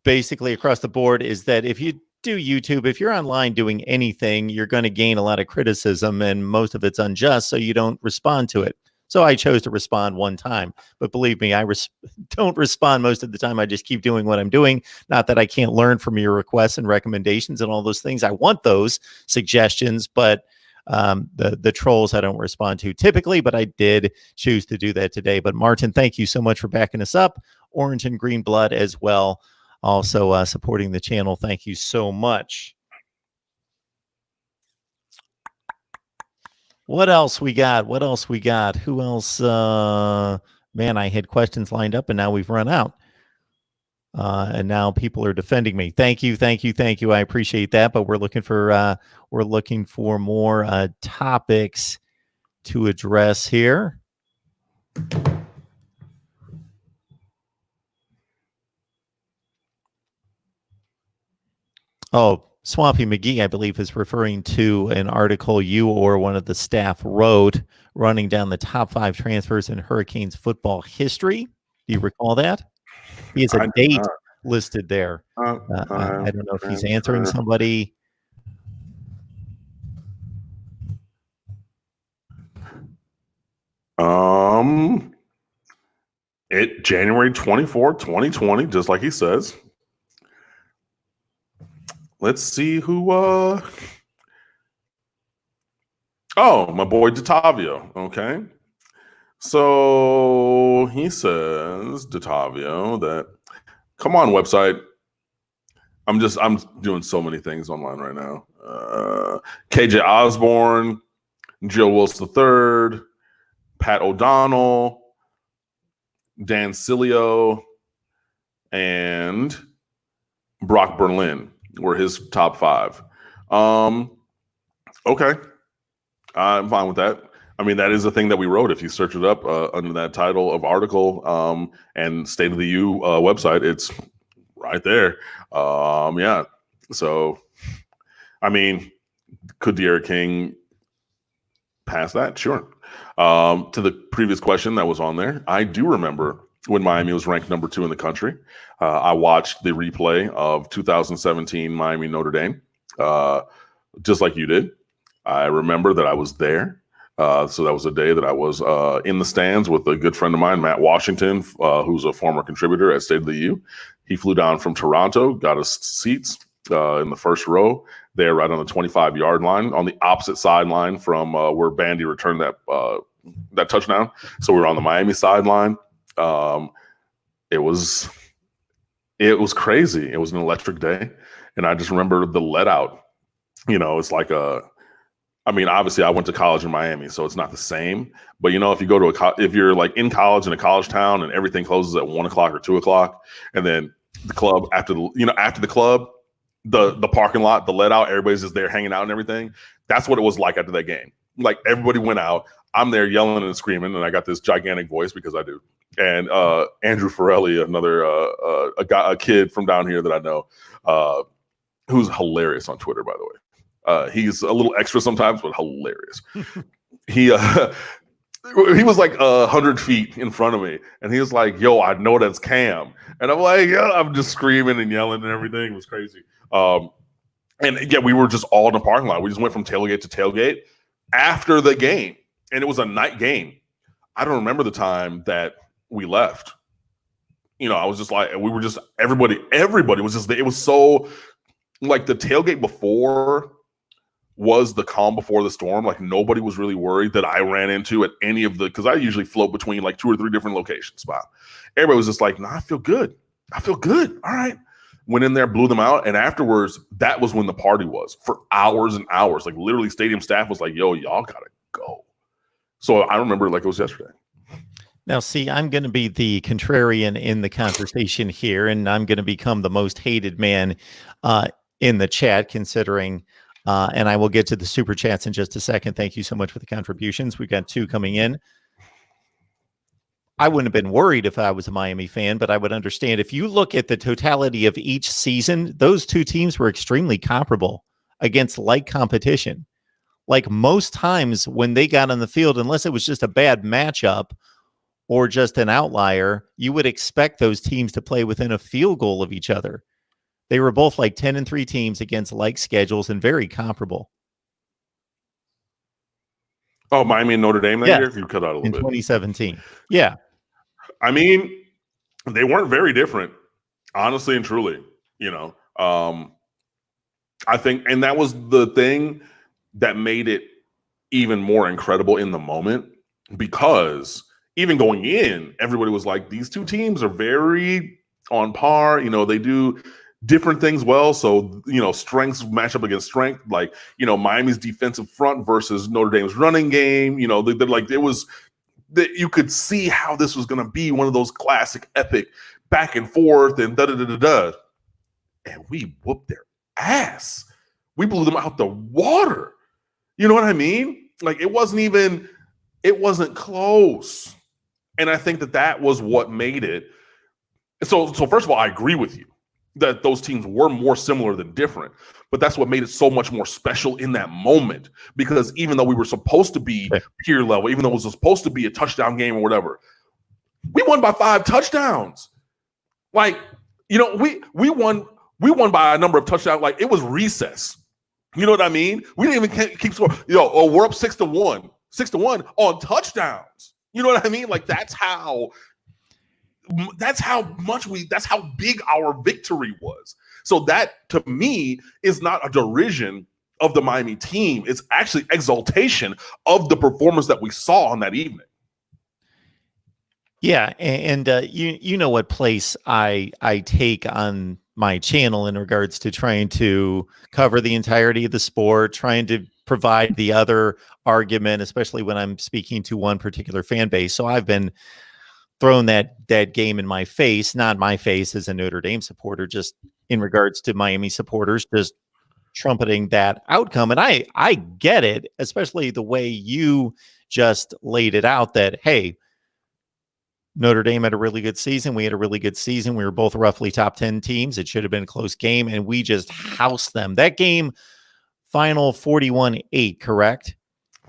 Basically, across the board, is that if you do YouTube, if you're online doing anything, you're going to gain a lot of criticism, and most of it's unjust, so you don't respond to it. So I chose to respond one time. But believe me, I don't respond most of the time. I just keep doing what I'm doing. Not that I can't learn from your requests and recommendations and all those things. I want those suggestions, but the trolls I don't respond to typically, but I did choose to do that today. But Martin, thank you so much for backing us up. Orange and Green Blood as well, also supporting the channel. Thank you so much. What else we got? Who else? Man, I had questions lined up and now we've run out. And now people are defending me. Thank you. I appreciate that. But we're looking for more topics to address here. Oh, Swampy McGee, I believe, is referring to an article you or one of the staff wrote running down the top 5 transfers in Hurricanes football history. Do you recall that? He has a date listed there. I don't know if he's answering somebody. January 24, 2020, just like he says. Let's see who oh, my boy Detavio. Okay. So he says, Detavio, that come on, website. I'm doing so many things online right now. KJ Osborne, Joe Wilson III, Pat O'Donnell, Dan Cilio, and Brock Berlin were his top 5. Okay. I'm fine with that. I mean, that is a thing that we wrote. If you search it up under that title of article and State of the U website, it's right there. Yeah. So, I mean, could De'Ara King pass that? Sure. To the previous question that was on there, I do remember when Miami was ranked number 2 in the country. I watched the replay of 2017 Miami Notre Dame, just like you did. I remember that I was there. So that was a day that I was in the stands with a good friend of mine, Matt Washington, who's a former contributor at State of the U. He flew down from Toronto, got us seats in the first row there right on the 25-yard line on the opposite sideline from where Bandy returned that touchdown. So we were on the Miami sideline. It was crazy. It was an electric day. And I just remember the let out. You know, it's like I mean, obviously I went to college in Miami, so it's not the same. But, you know, if you go to if you're like in college in a college town and everything closes at 1 o'clock or 2 o'clock, and then the club after the club, the parking lot, the let out, everybody's just there hanging out and everything. That's what it was like after that game. Like everybody went out. I'm there yelling and screaming, and I got this gigantic voice because I do. And Andrew Forelli, another a kid from down here that I know, who's hilarious on Twitter, by the way. He's a little extra sometimes, but hilarious. He was like 100 feet in front of me, and he was like, "Yo, I know that's Cam," and I'm like, "Yeah," I'm just screaming and yelling and everything. It was crazy. And yeah, we were just all in the parking lot. We just went from tailgate to tailgate after the game, and it was a night game. I don't remember the time that we left. You know, I was just like, we were just everybody was just there. It was so like the tailgate before was the calm before the storm. Like nobody was really worried that I ran into at any of because I usually float between like 2 or 3 different locations. Wow. Everybody was just like, "Nah, I feel good. I feel good. All right." Went in there, blew them out. And afterwards, that was when the party was for hours and hours. Like literally stadium staff was like, "Yo, y'all gotta go." So I remember it like it was yesterday. Now, see, I'm going to be the contrarian in the conversation here, and I'm going to become the most hated man in the chat, considering and I will get to the super chats in just a second. Thank you so much for the contributions. We've got 2 coming in. I wouldn't have been worried if I was a Miami fan, but I would understand. If you look at the totality of each season, those 2 teams were extremely comparable against like competition. Like most times when they got on the field, unless it was just a bad matchup or just an outlier, you would expect those teams to play within a field goal of each other. They were both like 10-3 teams against like schedules and very comparable. Oh, Miami and Notre Dame that year? You cut out a little bit. In 2017. Yeah. I mean, they weren't very different, honestly and truly. You know, I think, and that was the thing that made it even more incredible in the moment, because even going in, everybody was like, these 2 teams are very on par. You know, they do different things well. So, you know, strengths match up against strength. Like, you know, Miami's defensive front versus Notre Dame's running game. You know, they're like, it was that you could see how this was going to be one of those classic epic back and forth and da-da-da-da-da. And we whooped their ass. We blew them out the water. You know what I mean? Like it wasn't close. And I think that was what made it. So first of all, I agree with you. that those teams were more similar than different. But that's what made it so much more special in that moment, because even though we were supposed to be peer level, even though it was supposed to be a touchdown game or whatever, we won by 5 touchdowns. Like, you know, we won by a number of touchdowns. Like, it was recess. You know what I mean? We didn't even keep scoring. We're up 6-1 on touchdowns. You know what I mean? Like, that's how big our victory was. So that, to me, is not a derision of the Miami team. It's actually exaltation of the performance that we saw on that evening. Yeah, and you know what place I take on my channel in regards to trying to cover the entirety of the sport, trying to provide the other argument, especially when I'm speaking to one particular fan base. So I've been thrown that game in my face, not my face as a Notre Dame supporter, just in regards to Miami supporters, just trumpeting that outcome. And I get it, especially the way you just laid it out, that, hey, Notre Dame had a really good season. We had a really good season. We were both roughly top 10 teams. It should have been a close game, and we just housed them. That game, final 41-8, correct?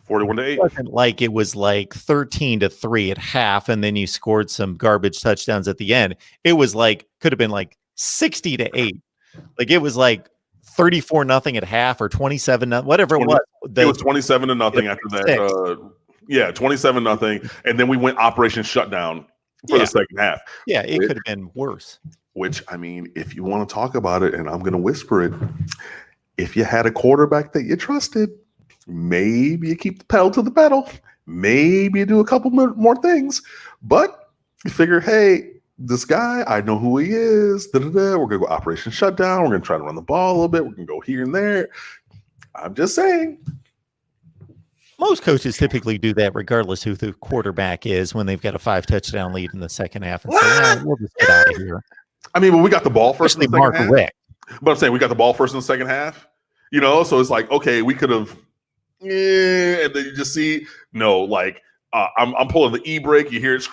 41-8. It wasn't like it was like 13-3 at half, and then you scored some garbage touchdowns at the end. It was like, could have been like 60-8. Like, it was like 34-0 at half, or 27-0, whatever it was. It was 27-0 after that. 27-0, and then we went Operation Shutdown for the second half. Yeah, it could have been worse. Which, I mean, if you want to talk about it, and I'm going to whisper it, if you had a quarterback that you trusted, maybe you keep the pedal to the metal. Maybe you do a couple more things. But you figure, hey, this guy, I know who he is. We're going to go Operation Shutdown. We're going to try to run the ball a little bit. We're going to go here and there. I'm just saying. Most coaches typically do that regardless who the quarterback is when they've got a 5-touchdown lead in the second half and say, we'll just get out of here. I mean, when we got the ball first in the second half. Rick. But I'm saying we got the ball first in the second half, so it's like, okay, we could have, and then you just see, no, like, I'm pulling the e-brake, you hear it,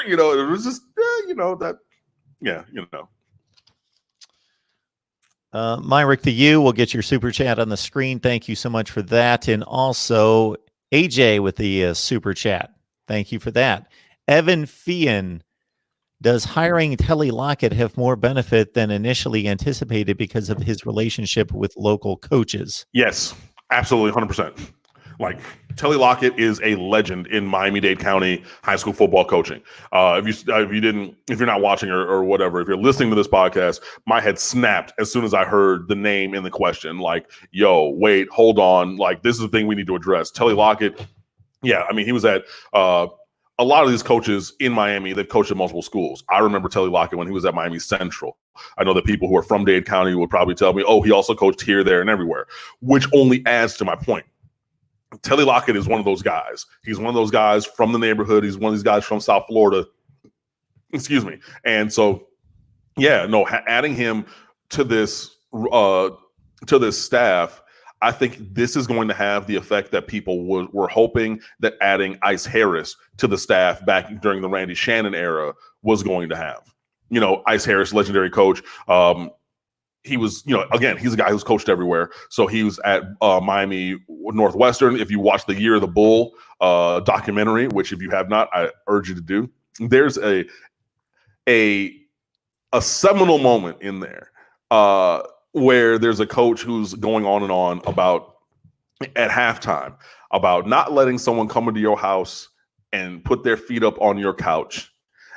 it was just, Myrick the U will get your super chat on the screen. Thank you so much for that. And also AJ with the super chat. Thank you for that. Evan Fian, does hiring Telly Lockett have more benefit than initially anticipated because of his relationship with local coaches? Yes, absolutely, 100%. Like, Telly Lockett is a legend in Miami-Dade County high school football coaching. If you're not watching or whatever, if you're listening to this podcast, my head snapped as soon as I heard the name in the question. Like, yo, wait, hold on. Like, this is the thing we need to address. Telly Lockett, yeah, I mean, he was at a lot of these coaches in Miami. They've coached at multiple schools. I remember Telly Lockett when he was at Miami Central. I know that people who are from Dade County would probably tell me, oh, he also coached here, there, and everywhere, which only adds to my point. Telly Lockett is one of those guys. He's one of those guys from the neighborhood. He's one of these guys from South Florida. Excuse me. And so, adding him to this staff, I think this is going to have the effect that people were hoping that adding Ice Harris to the staff back during the Randy Shannon era was going to have. Ice Harris, legendary coach. He was, again, he's a guy who's coached everywhere. So he was at Miami Northwestern. If you watch the Year of the Bull documentary, which if you have not, I urge you to do. There's a seminal moment in there where there's a coach who's going on and on about, at halftime, about not letting someone come into your house and put their feet up on your couch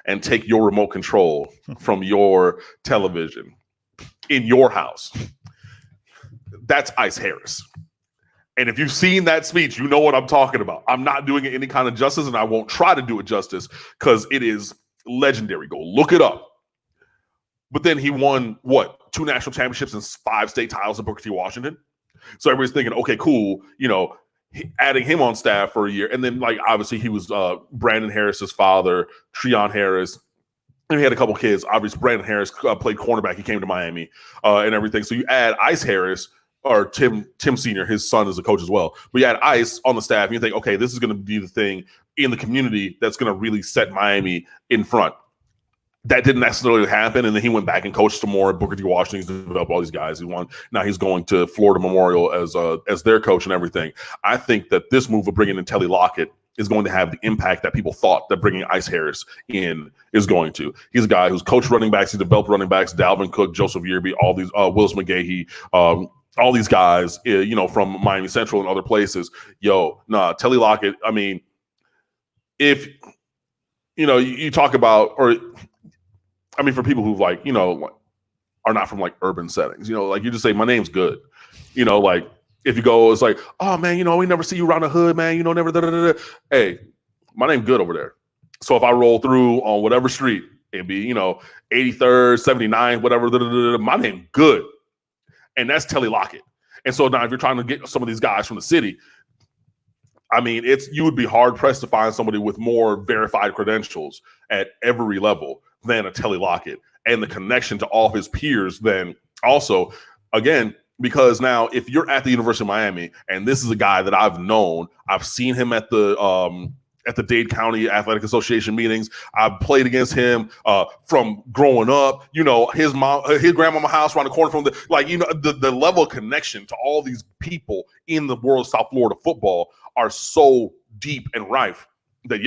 and take your remote control from your television in your house. That's Ice Harris. And if you've seen that speech, you know what I'm talking about. I'm not doing it any kind of justice, and I won't try to do it justice because it is legendary. Go look it up. But then he won, 2 national championships and 5 state titles in Booker T. Washington. So everybody's thinking, okay, cool, adding him on staff for a year. And then, like, obviously he was Brandon Harris's father, Treon Harris. And he had a couple kids. Obviously, Brandon Harris played cornerback. He came to Miami and everything. So you add Ice Harris, or Tim Sr., his son is a coach as well. But you add Ice on the staff, and you think, okay, this is going to be the thing in the community that's going to really set Miami in front. that didn't necessarily happen. And then he went back and coached some more. Booker T. Washington developed all these guys. He won. Now he's going to Florida Memorial as their coach and everything. I think that this move of bringing in Telly Lockett is going to have the impact that people thought that bringing Ice Harris in is going to. He's a guy who's coached running backs. He developed running backs, Dalvin Cook, Joseph Yearby, all these, Willis McGahee, all these guys, from Miami Central and other places. Telly Lockett, I mean, if, you talk about, or, I mean, for people who are not from urban settings, you just say, my name's good, if you go, it's like, oh man, we never see you around the hood, man. Never. Da, da, da, da. Hey, my name good over there. So if I roll through on whatever street, it'd be 83rd, 79th, whatever. Da, da, da, da, my name good, and that's Telly Lockett. And so now, if you're trying to get some of these guys from the city, I mean, you would be hard pressed to find somebody with more verified credentials at every level than a Telly Lockett, and the connection to all of his peers. Then also, again. Because now, if you're at the University of Miami, and this is a guy that I've known, I've seen him at the Dade County Athletic Association meetings. I've played against him from growing up. His mom, his grandmama house around the corner from the level of connection to all these people in the world of South Florida football are so deep and rife that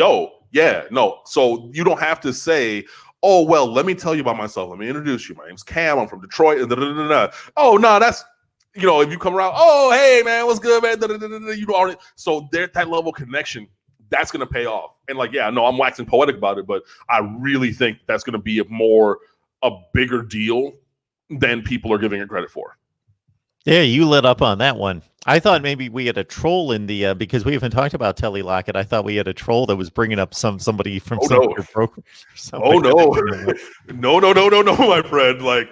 So you don't have to say, oh well, let me tell you about myself. Let me introduce you. My name's Cam. I'm from Detroit. Oh no, that's. If you come around, oh, hey, man, what's good, man? Already. So that level of connection, that's going to pay off. And I'm waxing poetic about it, but I really think that's going to be a bigger deal than people are giving it credit for. Yeah, you lit up on that one. I thought maybe we had a troll in the because we haven't talked about Telly Lockett. I thought we had a troll that was bringing up somebody from your broker. Oh no, my friend.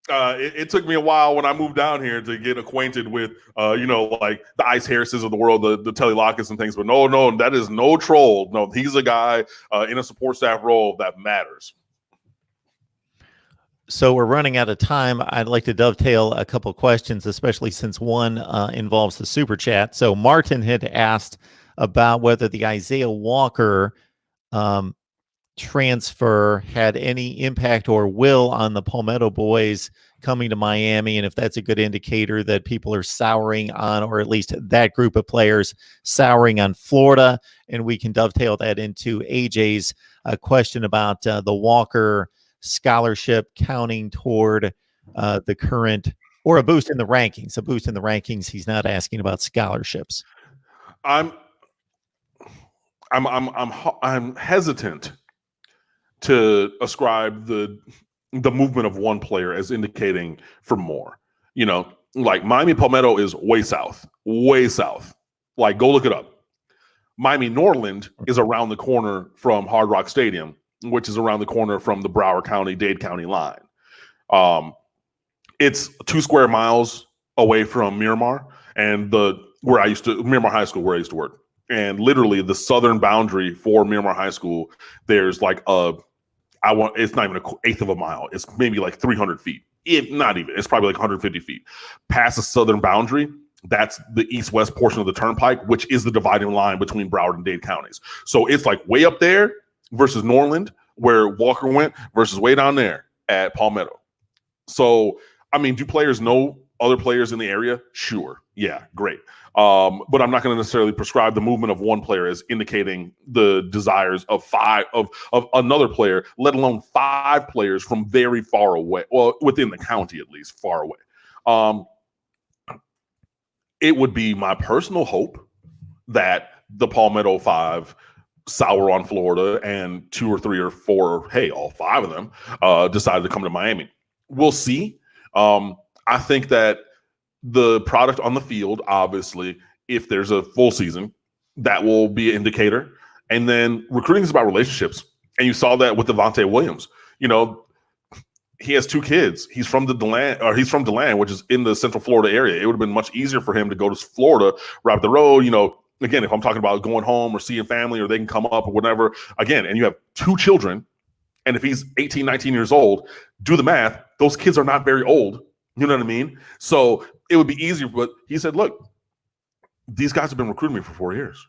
It took me a while when I moved down here to get acquainted with, the Ice Harrises of the world, the Telly Lockett's and things. But no, that is no troll. No, he's a guy in a support staff role that matters. So we're running out of time. I'd like to dovetail a couple of questions, especially since one involves the super chat. So Martin had asked about whether the Isaiah Walker transfer had any impact or will on the Palmetto boys coming to Miami, and if that's a good indicator that people are souring on, or at least that group of players souring on Florida. And we can dovetail that into AJ's question about the Walker scholarship counting toward the current, or a boost in the rankings. He's not asking about scholarships. I'm hesitant to ascribe the movement of one player as indicating for more. Miami Palmetto is way south. Go look it up. Miami Norland is around the corner from Hard Rock Stadium, which is around the corner from the Broward County, Dade County line. It's 2 square miles away from Miramar and Miramar High School, where I used to work. And literally the southern boundary for Miramar High School, there's it's not even an eighth of a mile. It's maybe 300 feet. Not even. It's probably 150 feet. Past the southern boundary, that's the east-west portion of the turnpike, which is the dividing line between Broward and Dade counties. So it's way up there versus Norland, where Walker went, versus way down there at Palmetto. So, I mean, do players know other players in the area? Sure. Yeah, great. But I'm not going to necessarily prescribe the movement of one player as indicating the desires of another player, let alone 5 players from very far away, well, within the county at least, far away. It would be my personal hope that the Palmetto 5 sour on Florida and 2 or 3 or 4, hey, all 5 of them decided to come to Miami. We'll see. I think that the product on the field, obviously, if there's a full season, that will be an indicator. And then recruiting is about relationships. And you saw that with Devontae Williams. He has 2 kids. He's from DeLand, which is in the Central Florida area. It would have been much easier for him to go to Florida, right up the road. Again, if I'm talking about going home or seeing family, or they can come up or whatever, again, and you have 2 children, and if he's 18, 19 years old, do the math. Those kids are not very old. You know what I mean? So it would be easier. But he said, look, these guys have been recruiting me for 4 years.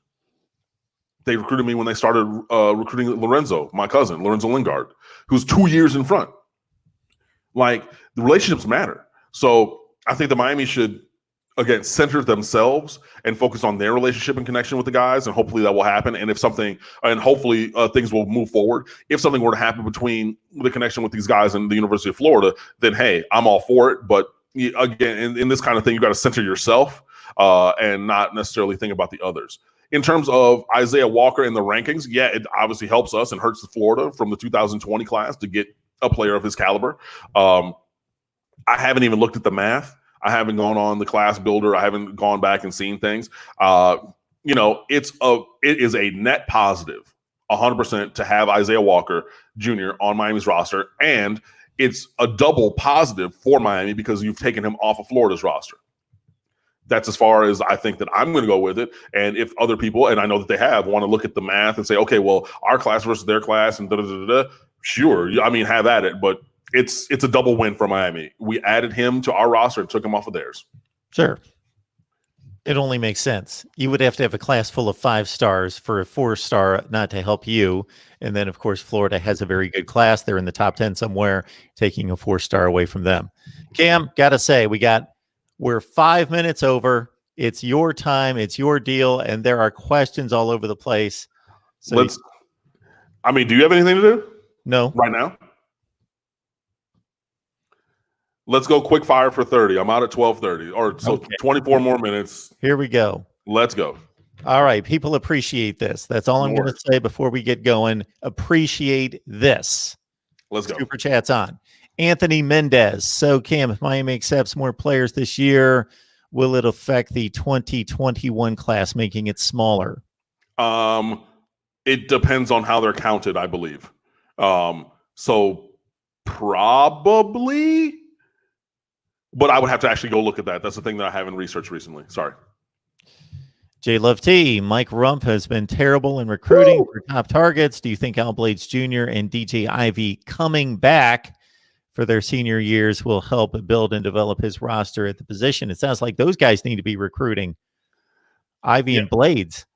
They recruited me when they started recruiting Lorenzo, my cousin, Lorenzo Lingard, who's 2 years in front. Like, the relationships matter. So I think the Miami should, again, center themselves and focus on their relationship and connection with the guys, and hopefully that will happen. And if something, and hopefully things will move forward. If something were to happen between the connection with these guys and the University of Florida, then hey, I'm all for it. But again, in this kind of thing, you got to center yourself and not necessarily think about the others. In terms of Isaiah Walker and the rankings, yeah, it obviously helps us and hurts Florida from the 2020 class to get a player of his caliber. I haven't even looked at the math. I haven't gone on the class builder. I haven't gone back and seen things. It is a net positive, 100% to have Isaiah Walker Jr. on Miami's roster, and it's a double positive for Miami because you've taken him off of Florida's roster. That's as far as I think that I'm going to go with it. And if other people, and I know that they have, want to look at the math and say, okay, well, our class versus their class and da-da-da-da-da, sure, I mean, have at it, but it's a double win for Miami. We added him to our roster and took him off of theirs. Sure. It only makes sense. You would have to have a class full of 5 stars for a 4-star not to help you. And then, of course, Florida has a very good class. They're in the top 10 somewhere, taking a 4-star away from them. Cam, got to say, we're 5 minutes over. It's your time. It's your deal. And there are questions all over the place. So do you have anything to do? No. Right now? Let's go quick fire for 30. I'm out at 12:30. Okay. 24 more minutes. Here we go. Let's go. All right. People appreciate this. That's all I'm going to say before we get going. Appreciate this. Let's go. Super chat's on. Anthony Mendez. So, Cam, if Miami accepts more players this year, will it affect the 2021 class, making it smaller? It depends on how they're counted, I believe. So probably, but I would have to actually go look at that. That's the thing that I haven't researched recently. Sorry. J Love T. Mike Rump has been terrible in recruiting for top targets. Do you think Al Blades Jr. and DJ Ivy coming back for their senior years will help build and develop his roster at the position? It sounds like those guys need to be recruiting Ivy and Blades.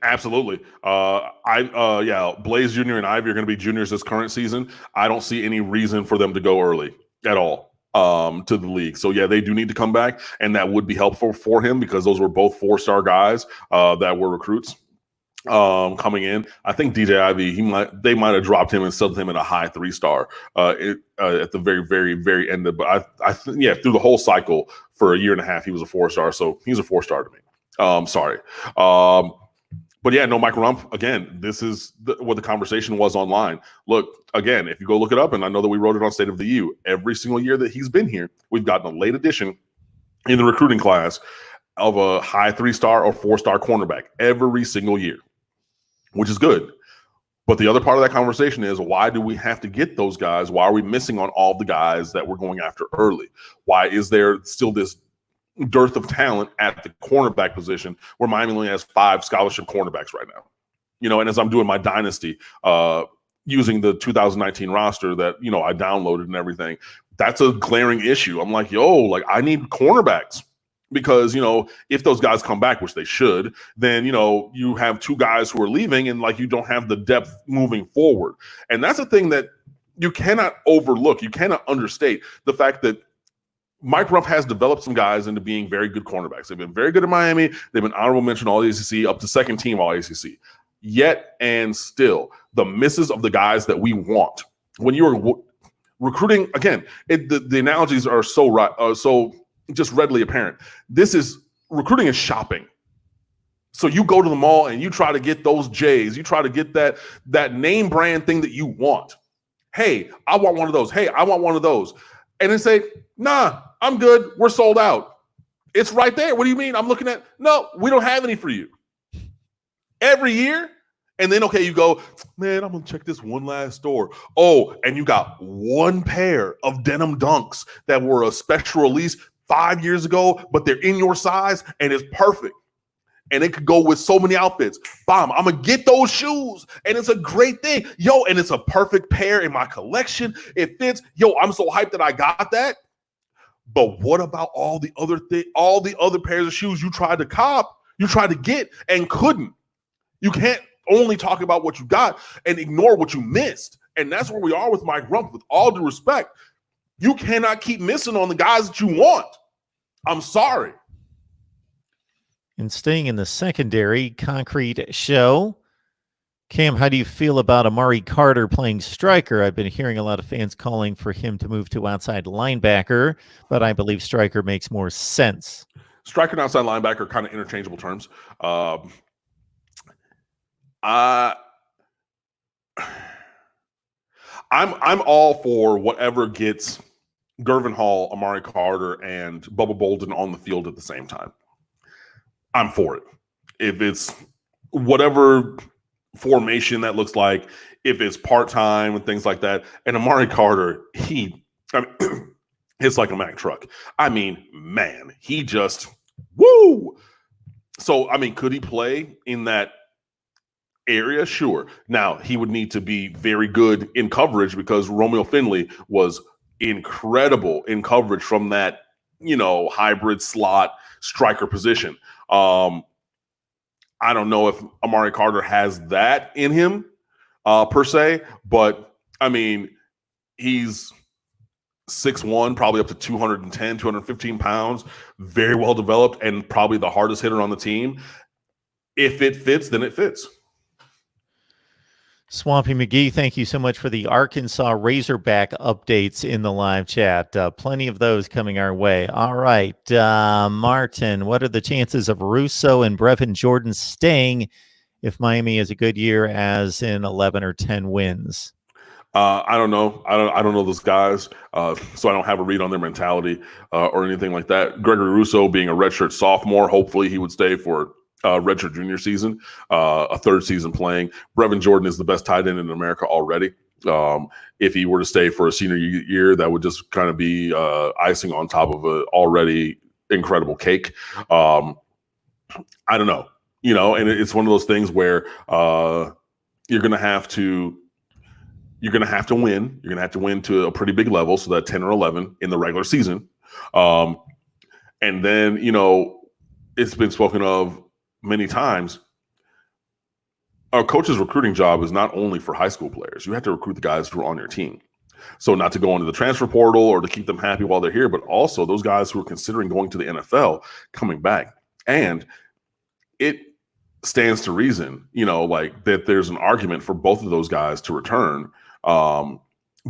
Absolutely. Blades Jr. and Ivy are going to be juniors this current season. I don't see any reason for them to go early at all to the league. So yeah, they do need to come back, and that would be helpful for him because those were both 4-star guys that were recruits coming in. I think DJ Ivy, they might have dropped him and settled him in a high 3-star at the very, very, very end of. But I through the whole cycle for a year and a half, he was a 4-star. So he's a 4-star to me. Sorry. But yeah, no, Mike Rumpf, again, this is what the conversation was online. Look, again, if you go look it up, and I know that we wrote it on State of the U, every single year that he's been here, we've gotten a late addition in the recruiting class of a high 3-star or 4-star cornerback every single year, which is good. But the other part of that conversation is, why do we have to get those guys? Why are we missing on all the guys that we're going after early? Why is there still this dearth of talent at the cornerback position where Miami only has 5 scholarship cornerbacks right now? And as I'm doing my dynasty, using the 2019 roster that, I downloaded and everything, that's a glaring issue. I'm like, I need cornerbacks because, if those guys come back, which they should, then, you have 2 guys who are leaving and you don't have the depth moving forward. And that's a thing that you cannot overlook. You cannot understate the fact that Mike Rumpf has developed some guys into being very good cornerbacks. They've been very good at Miami. They've been honorable mention all ACC, up to second team all ACC. Yet and still, the misses of the guys that we want. When you are recruiting, again, the analogies are so just readily apparent. Recruiting is shopping. So you go to the mall and you try to get those J's. You try to get that name brand thing that you want. Hey, I want one of those. Hey, I want one of those. And then say, nah, I'm good. We're sold out. It's right there. What do you mean? I'm looking at, no, we don't have any for you. Every year. And then, okay, you go, man, I'm going to check this one last store. Oh, and you got 1 pair of denim dunks that were a special release 5 years ago, but they're in your size and it's perfect. And it could go with so many outfits. Bam, I'm going to get those shoes. And it's a great thing. And it's a perfect pair in my collection. It fits. I'm so hyped that I got that. But what about all the other pairs of shoes you tried to cop, you tried to get and couldn't? You can't only talk about what you got and ignore what you missed. And that's where we are with Mike Rump. With all due respect, you cannot keep missing on the guys that you want. I'm sorry. And staying in the secondary, Concrete Show. Cam, how do you feel about Amari Carter playing striker? I've been hearing a lot of fans calling for him to move to outside linebacker, but I believe striker makes more sense. Striker and outside linebacker are kind of interchangeable terms. I'm all for whatever gets Gervin Hall, Amari Carter, and Bubba Bolden on the field at the same time. I'm for it. If it's whatever formation that looks like, if it's part-time and things like that. And Amari Carter, it's like a Mack truck. I mean, man, he just, woo! So, I mean, could he play in that area? Sure. Now, he would need to be very good in coverage because Romeo Finley was incredible in coverage from that, hybrid slot striker position. I don't know if Amari Carter has that in him per se, but I mean, he's 6'1", probably up to 210, 215 pounds, very well developed, and probably the hardest hitter on the team. If it fits, then it fits. Swampy McGee, thank you so much for the Arkansas Razorback updates in the live chat. Plenty of those coming our way. All right, Martin, what are the chances of Russo and Brevin Jordan staying if Miami has a good year, as in 11 or 10 wins? I don't know. I don't know those guys, so I don't have a read on their mentality or anything like that. Gregory Russo being a redshirt sophomore, hopefully he would stay for redshirt junior season, a third season playing. Brevin Jordan is the best tight end in America already. If he were to stay for a senior year, that would just kind of be icing on top of an already incredible cake. I don't know, and it's one of those things where you're going to have to win. You're going to have to win to a pretty big level, so that 10 or 11 in the regular season. And then, it's been spoken of many times, our coach's recruiting job is not only for high school players. You have to recruit the guys who are on your team. So not to go into the transfer portal or to keep them happy while they're here, but also those guys who are considering going to the NFL coming back. And it stands to reason, that there's an argument for both of those guys to return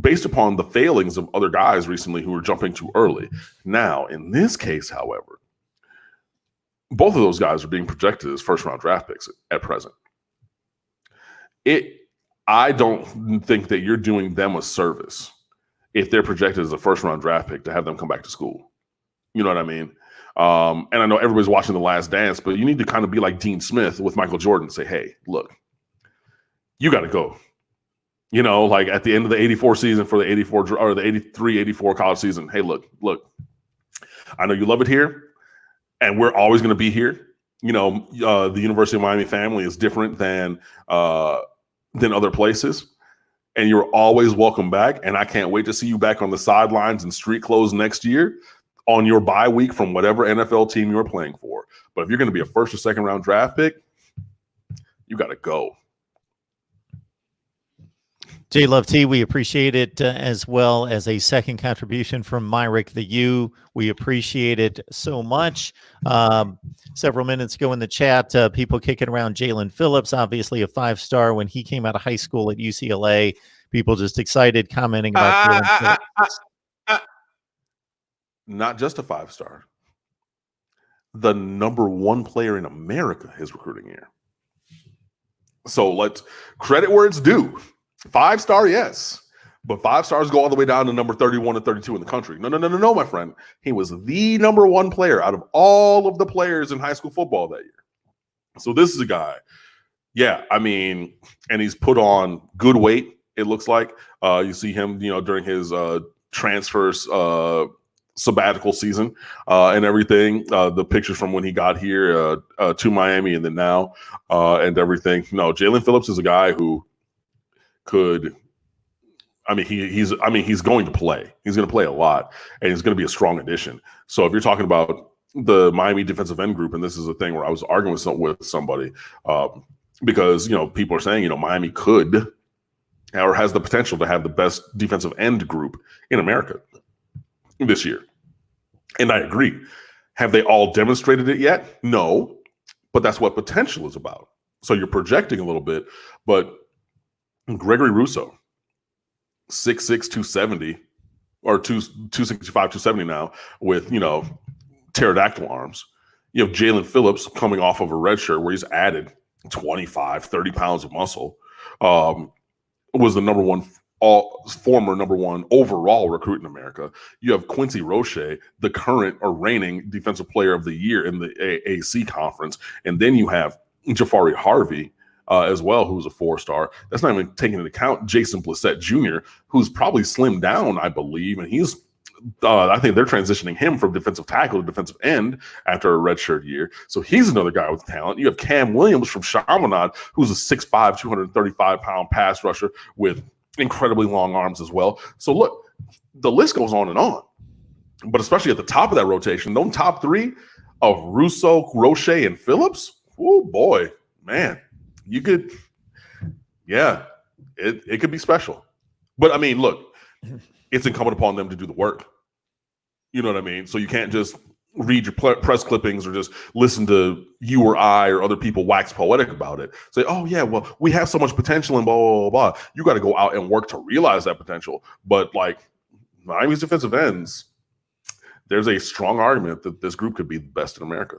based upon the failings of other guys recently who were jumping too early. Now, in this case, however, both of those guys are being projected as first-round draft picks at present. I don't think that you're doing them a service if they're projected as a first-round draft pick to have them come back to school. You know what I mean? And I know everybody's watching The Last Dance, but you need to kind of be like Dean Smith with Michael Jordan and say, hey, look, you got to go. Like at the end of the 84 season for the 84 or the 83-84 college season, hey, look, I know you love it here. And we're always going to be here. The University of Miami family is different than other places. And you're always welcome back. And I can't wait to see you back on the sidelines in street clothes next year on your bye week from whatever NFL team you're playing for. But if you're going to be a first or second round draft pick, you got to go. J Love T, we appreciate it, as well as a second contribution from Myrick the U. We appreciate it so much. Several minutes ago in the chat, people kicking around Jalen Phillips, obviously a 5-star when he came out of high school at UCLA. People just excited, commenting about Jalen Phillips. Not just a 5-star. The number 1 player in America his recruiting year. So let's credit where it's due. 5-star, yes. But 5 stars go all the way down to number 31 and 32 in the country. No, my friend. He was the number 1 player out of all of the players in high school football that year. So this is a guy. Yeah, I mean, and he's put on good weight, it looks like. You see him, during his transfers sabbatical season and everything. The pictures from when he got here to Miami and then now and everything. No, Jalen Phillips is a guy who could, he's going to play. He's going to play a lot, and he's going to be a strong addition. So if you're talking about the Miami defensive end group, and this is a thing where I was arguing with somebody, because, people are saying, Miami could or has the potential to have the best defensive end group in America this year. And I agree. Have they all demonstrated it yet? No, but that's what potential is about. So you're projecting a little bit, but Gregory Rousseau, 6'6", 270, or 265, 270 now, with, pterodactyl arms. You have Jalen Phillips coming off of a red shirt where he's added 25, 30 pounds of muscle. Was the former number one overall recruit in America. You have Quincy Roche, the current or reigning defensive player of the year in the AAC conference. And then you have Jafari Harvey as well, who's a 4-star. That's not even taking into account Jason Blissett Jr., who's probably slimmed down, I believe. And he's, I think they're transitioning him from defensive tackle to defensive end after a redshirt year. So he's another guy with talent. You have Cam Williams from Chaminade, who's a 6'5", 235-pound pass rusher with incredibly long arms as well. So look, the list goes on and on. But especially at the top of that rotation, those top three of Rousseau, Roche, and Phillips, oh boy, man, you could, it could be special. But I mean, look, it's incumbent upon them to do the work. You know what I mean? So you can't just read your press clippings or just listen to you or I or other people wax poetic about it. Say, oh yeah, well, we have so much potential and blah, blah, blah, blah. You got to go out and work to realize that potential. But like Miami's defensive ends, there's a strong argument that this group could be the best in America.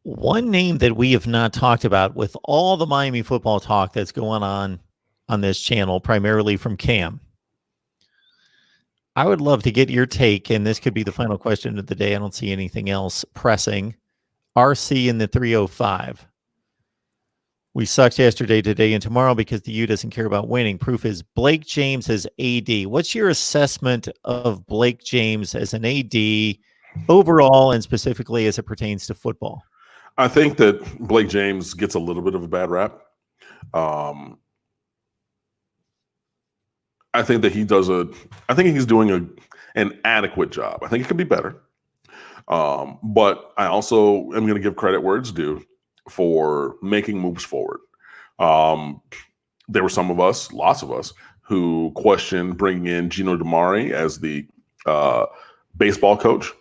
One name that we have not talked about with all the Miami football talk that's going on this channel, primarily from Cam. I would love to get your take, and this could be the final question of the day. I don't see anything else pressing. RC in the 305. We sucked yesterday, today, and tomorrow because the U doesn't care about winning. Proof is Blake James as AD. What's your assessment of Blake James as an AD overall and specifically as it pertains to football? I think that Blake James gets a little bit of a bad rap. I think that I think he's doing an adequate job. I think it could be better. But I also am going to give credit where it's due for making moves forward. There were some of us, lots of us, who questioned bringing in Gino DiMare as the baseball coach,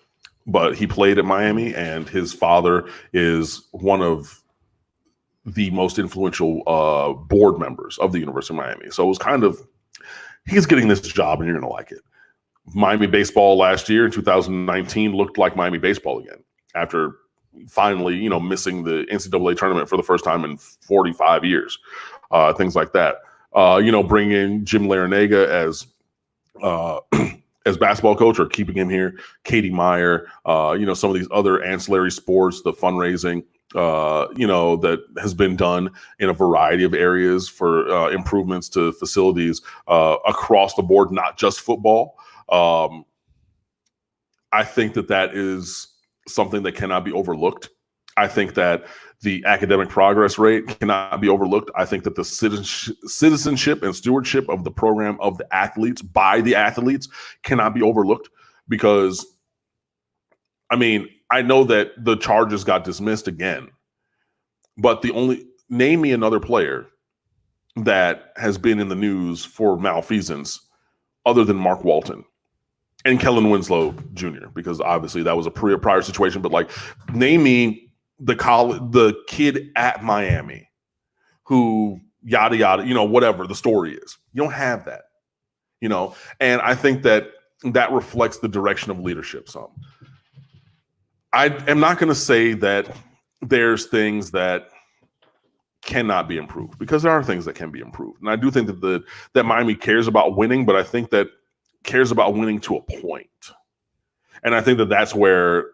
but he played at Miami, and his father is one of the most influential board members of the University of Miami. So it was kind of, he's getting this job and you're going to like it. Miami baseball last year in 2019 looked like Miami baseball again after finally, missing the NCAA tournament for the first time in 45 years, things like that. Bringing in Jim Larinaga as basketball coach or keeping him here, Katie Meyer, some of these other ancillary sports, the fundraising, that has been done in a variety of areas for improvements to facilities across the board, not just football. I think that is something that cannot be overlooked. I think that the academic progress rate cannot be overlooked. I think that the citizenship and stewardship of the program of the athletes by the athletes cannot be overlooked because, I know that the charges got dismissed again, but name me another player that has been in the news for malfeasance other than Mark Walton and Kellen Winslow Jr., because obviously that was a prior situation, but name me the kid at Miami who yada, yada, whatever the story is. You don't have that, and I think that reflects the direction of leadership some. I am not going to say that there's things that cannot be improved, because there are things that can be improved. And I do think that Miami cares about winning, but I think that cares about winning to a point. And I think that that's where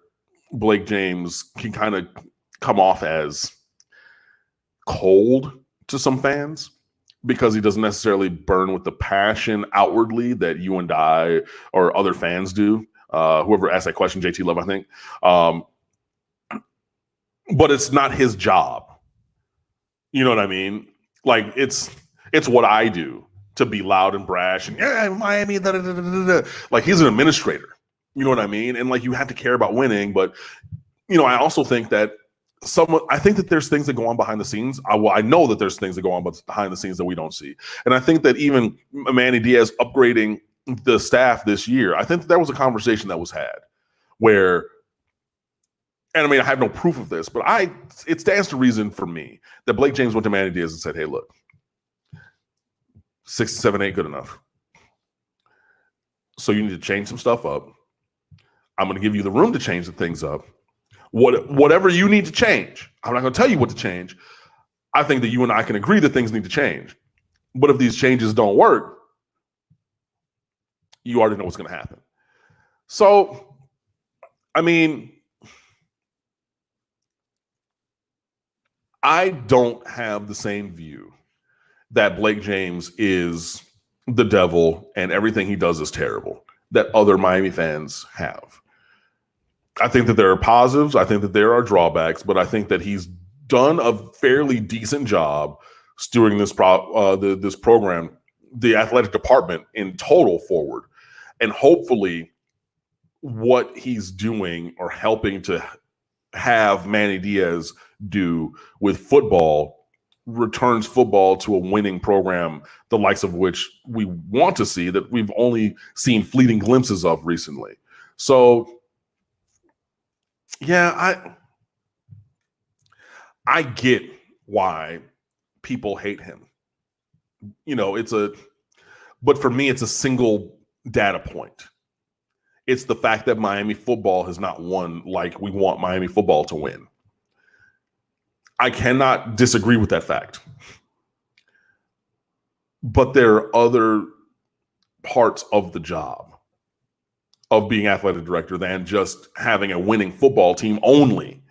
Blake James can kind of come off as cold to some fans because he doesn't necessarily burn with the passion outwardly that you and I or other fans do. Whoever asked that question, JT Love, I think. But it's not his job. You know what I mean? It's what I do to be loud and brash and Miami, da, da, da, da, da. He's an administrator. You know what I mean? And you have to care about winning. But, I also think that I think that there's things that go on behind the scenes. I know that there's things that go on behind the scenes that we don't see. And I think that even Manny Diaz upgrading the staff this year, I think that there was a conversation that was had where, and I mean, I have no proof of this, but it stands to reason for me that Blake James went to Manny Diaz and said, hey, look, 6, 7, 8, good enough. So you need to change some stuff up. I'm going to give you the room to change the things up. Whatever you need to change, I'm not going to tell you what to change. I think that you and I can agree that things need to change. But if these changes don't work, you already know what's going to happen. So, I mean, I don't have the same view that Blake James is the devil and everything he does is terrible that other Miami fans have. I think that there are positives. I think that there are drawbacks, but I think that he's done a fairly decent job steering this program, the athletic department in total forward. And hopefully what he's doing or helping to have Manny Diaz do with football returns football to a winning program, the likes of which we want to see, that we've only seen fleeting glimpses of recently. So, yeah, I get why people hate him. You know, but for me, it's a single data point. It's the fact that Miami football has not won like we want Miami football to win. I cannot disagree with that fact. But there are other parts of the job of being athletic director than just having a winning football team only.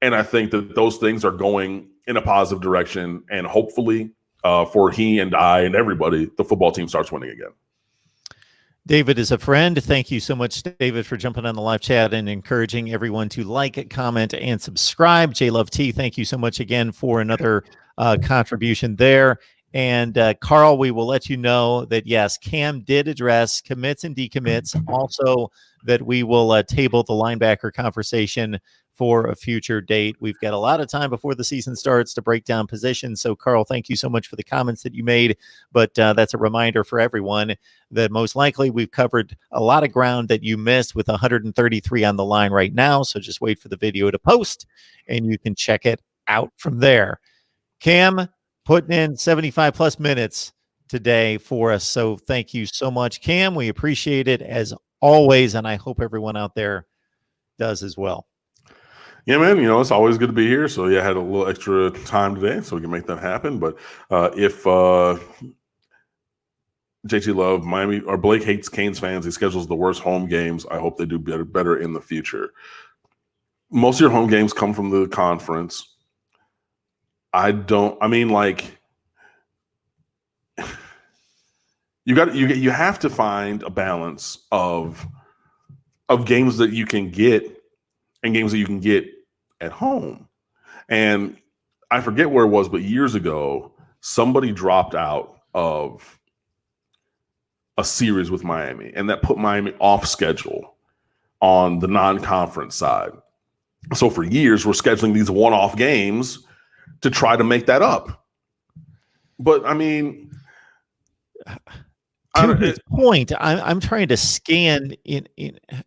And I think that those things are going in a positive direction. And hopefully for he and I and everybody, the football team starts winning again. David is a friend. Thank you so much, David, for jumping on the live chat and encouraging everyone to like, comment, and subscribe. J Love T, thank you so much again for another contribution there. And Carl, we will let you know that, yes, Cam did address commits and decommits. Also, that we will table the linebacker conversation for a future date. We've got a lot of time before the season starts to break down positions. So, Carl, thank you so much for the comments that you made. But that's a reminder for everyone that most likely we've covered a lot of ground that you missed with 133 on the line right now. So just wait for the video to post and you can check it out from there. Cam putting in 75 plus minutes today for us. So thank you so much, Cam. We appreciate it as always. And I hope everyone out there does as well. Yeah, man, you know, it's always good to be here. So, yeah, I had a little extra time today so we can make that happen. But if JT Love, Miami, or Blake hates Canes fans, he schedules the worst home games. I hope they do better in the future. Most of your home games come from the conference. You have to find a balance of games that you can get and games that you can get at home. And I forget where it was, but years ago, somebody dropped out of a series with Miami, and that put Miami off schedule on the non-conference side. So for years, we're scheduling these one-off games to try to make that up. But, I mean... To his point, I'm trying to scan in,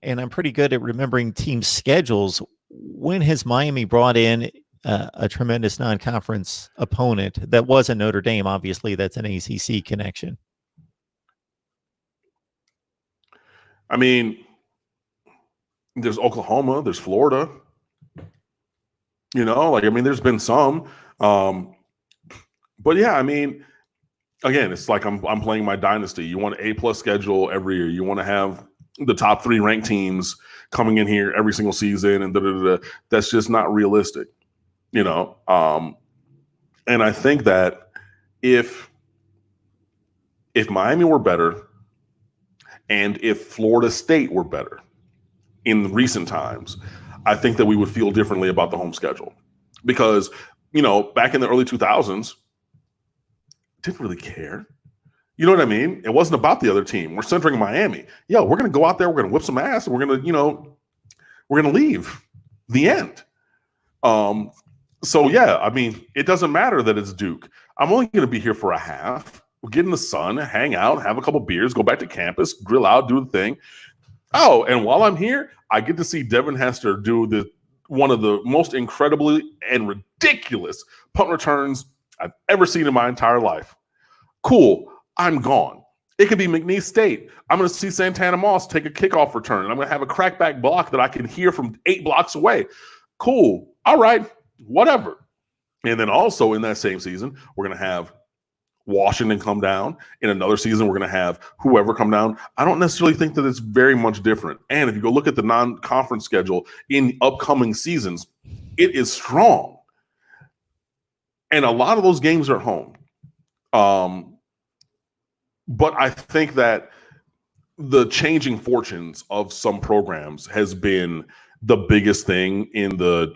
and I'm pretty good at remembering team schedules. When has Miami brought in a tremendous non-conference opponent that wasn't Notre Dame? Obviously, that's an ACC connection. I mean, there's Oklahoma, there's Florida. You know, like, I mean, there's been some. But, yeah, I mean... Again, it's like I'm playing my dynasty. You want an A+ schedule every year. You want to have the top 3 ranked teams coming in here every single season, and that's just not realistic, you know. And I think that if Miami were better, and if Florida State were better in recent times, I think that we would feel differently about the home schedule, because, you know, back in the early 2000s. Didn't really care. You know what I mean? It wasn't about the other team. We're centering Miami. Yo, we're going to go out there. We're going to whip some ass. And we're going to, you know, we're going to leave. The end. So yeah, I mean, it doesn't matter that it's Duke. I'm only going to be here for a half. We'll get in the sun, hang out, have a couple beers, go back to campus, grill out, do the thing. Oh, and while I'm here, I get to see Devin Hester do one of the most incredibly and ridiculous punt returns I've ever seen in my entire life. Cool. I'm gone. It could be McNeese State. I'm going to see Santana Moss take a kickoff return, and I'm going to have a crackback block that I can hear from 8 blocks away. Cool. All right. Whatever. And then also in that same season, we're going to have Washington come down. In another season, we're going to have whoever come down. I don't necessarily think that it's very much different. And if you go look at the non-conference schedule in upcoming seasons, it is strong. And a lot of those games are at home. But I think that the changing fortunes of some programs has been the biggest thing in the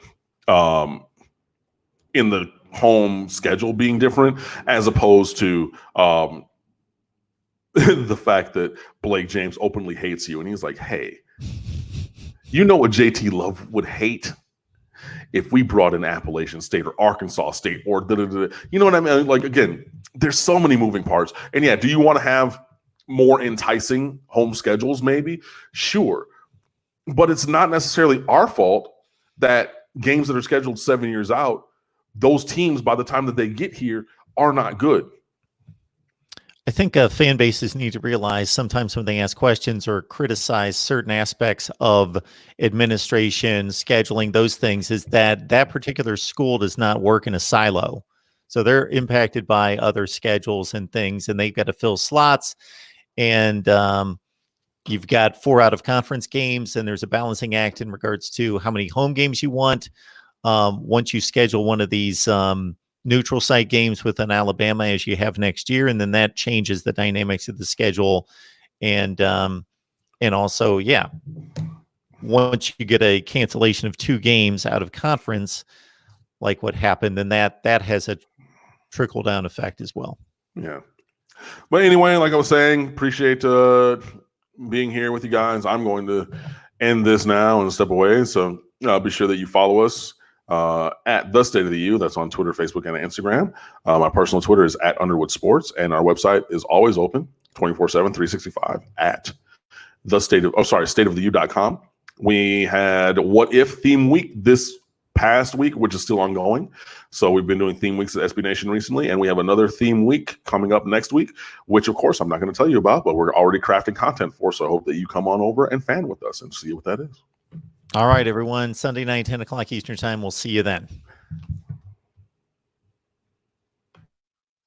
home schedule being different, as opposed to the fact that Blake James openly hates you. And he's like, hey, you know what JT Love would hate? If we brought in Appalachian State or Arkansas State or you know what I mean? Like, again, there's so many moving parts. And yeah, do you want to have more enticing home schedules? Maybe. Sure. But it's not necessarily our fault that games that are scheduled 7 years out, those teams, by the time that they get here, are not good. I think fan bases need to realize sometimes when they ask questions or criticize certain aspects of administration, scheduling, those things, is that that particular school does not work in a silo. So they're impacted by other schedules and things, and they've got to fill slots. And you've got 4 out of conference games, and there's a balancing act in regards to how many home games you want. Once you schedule one of these neutral site games with an Alabama as you have next year, and then that changes the dynamics of the schedule. And also, yeah, once you get a cancellation of 2 games out of conference, like what happened, then that has a trickle down effect as well. Yeah. But anyway, like I was saying, appreciate being here with you guys. I'm going to end this now and step away. So be sure that you follow us at The State of the U. That's on Twitter, Facebook, and Instagram. My personal Twitter is at Underwood Sports, and our website is always open 24/7, 365 at stateoftheu.com. We had What If theme week this past week, which is still ongoing. So we've been doing theme weeks at SB Nation recently, and we have another theme week coming up next week, which of course I'm not going to tell you about, but we're already crafting content for. So I hope that you come on over and fan with us and see what that is. All right, everyone. Sunday night, 10 o'clock Eastern time. We'll see you then.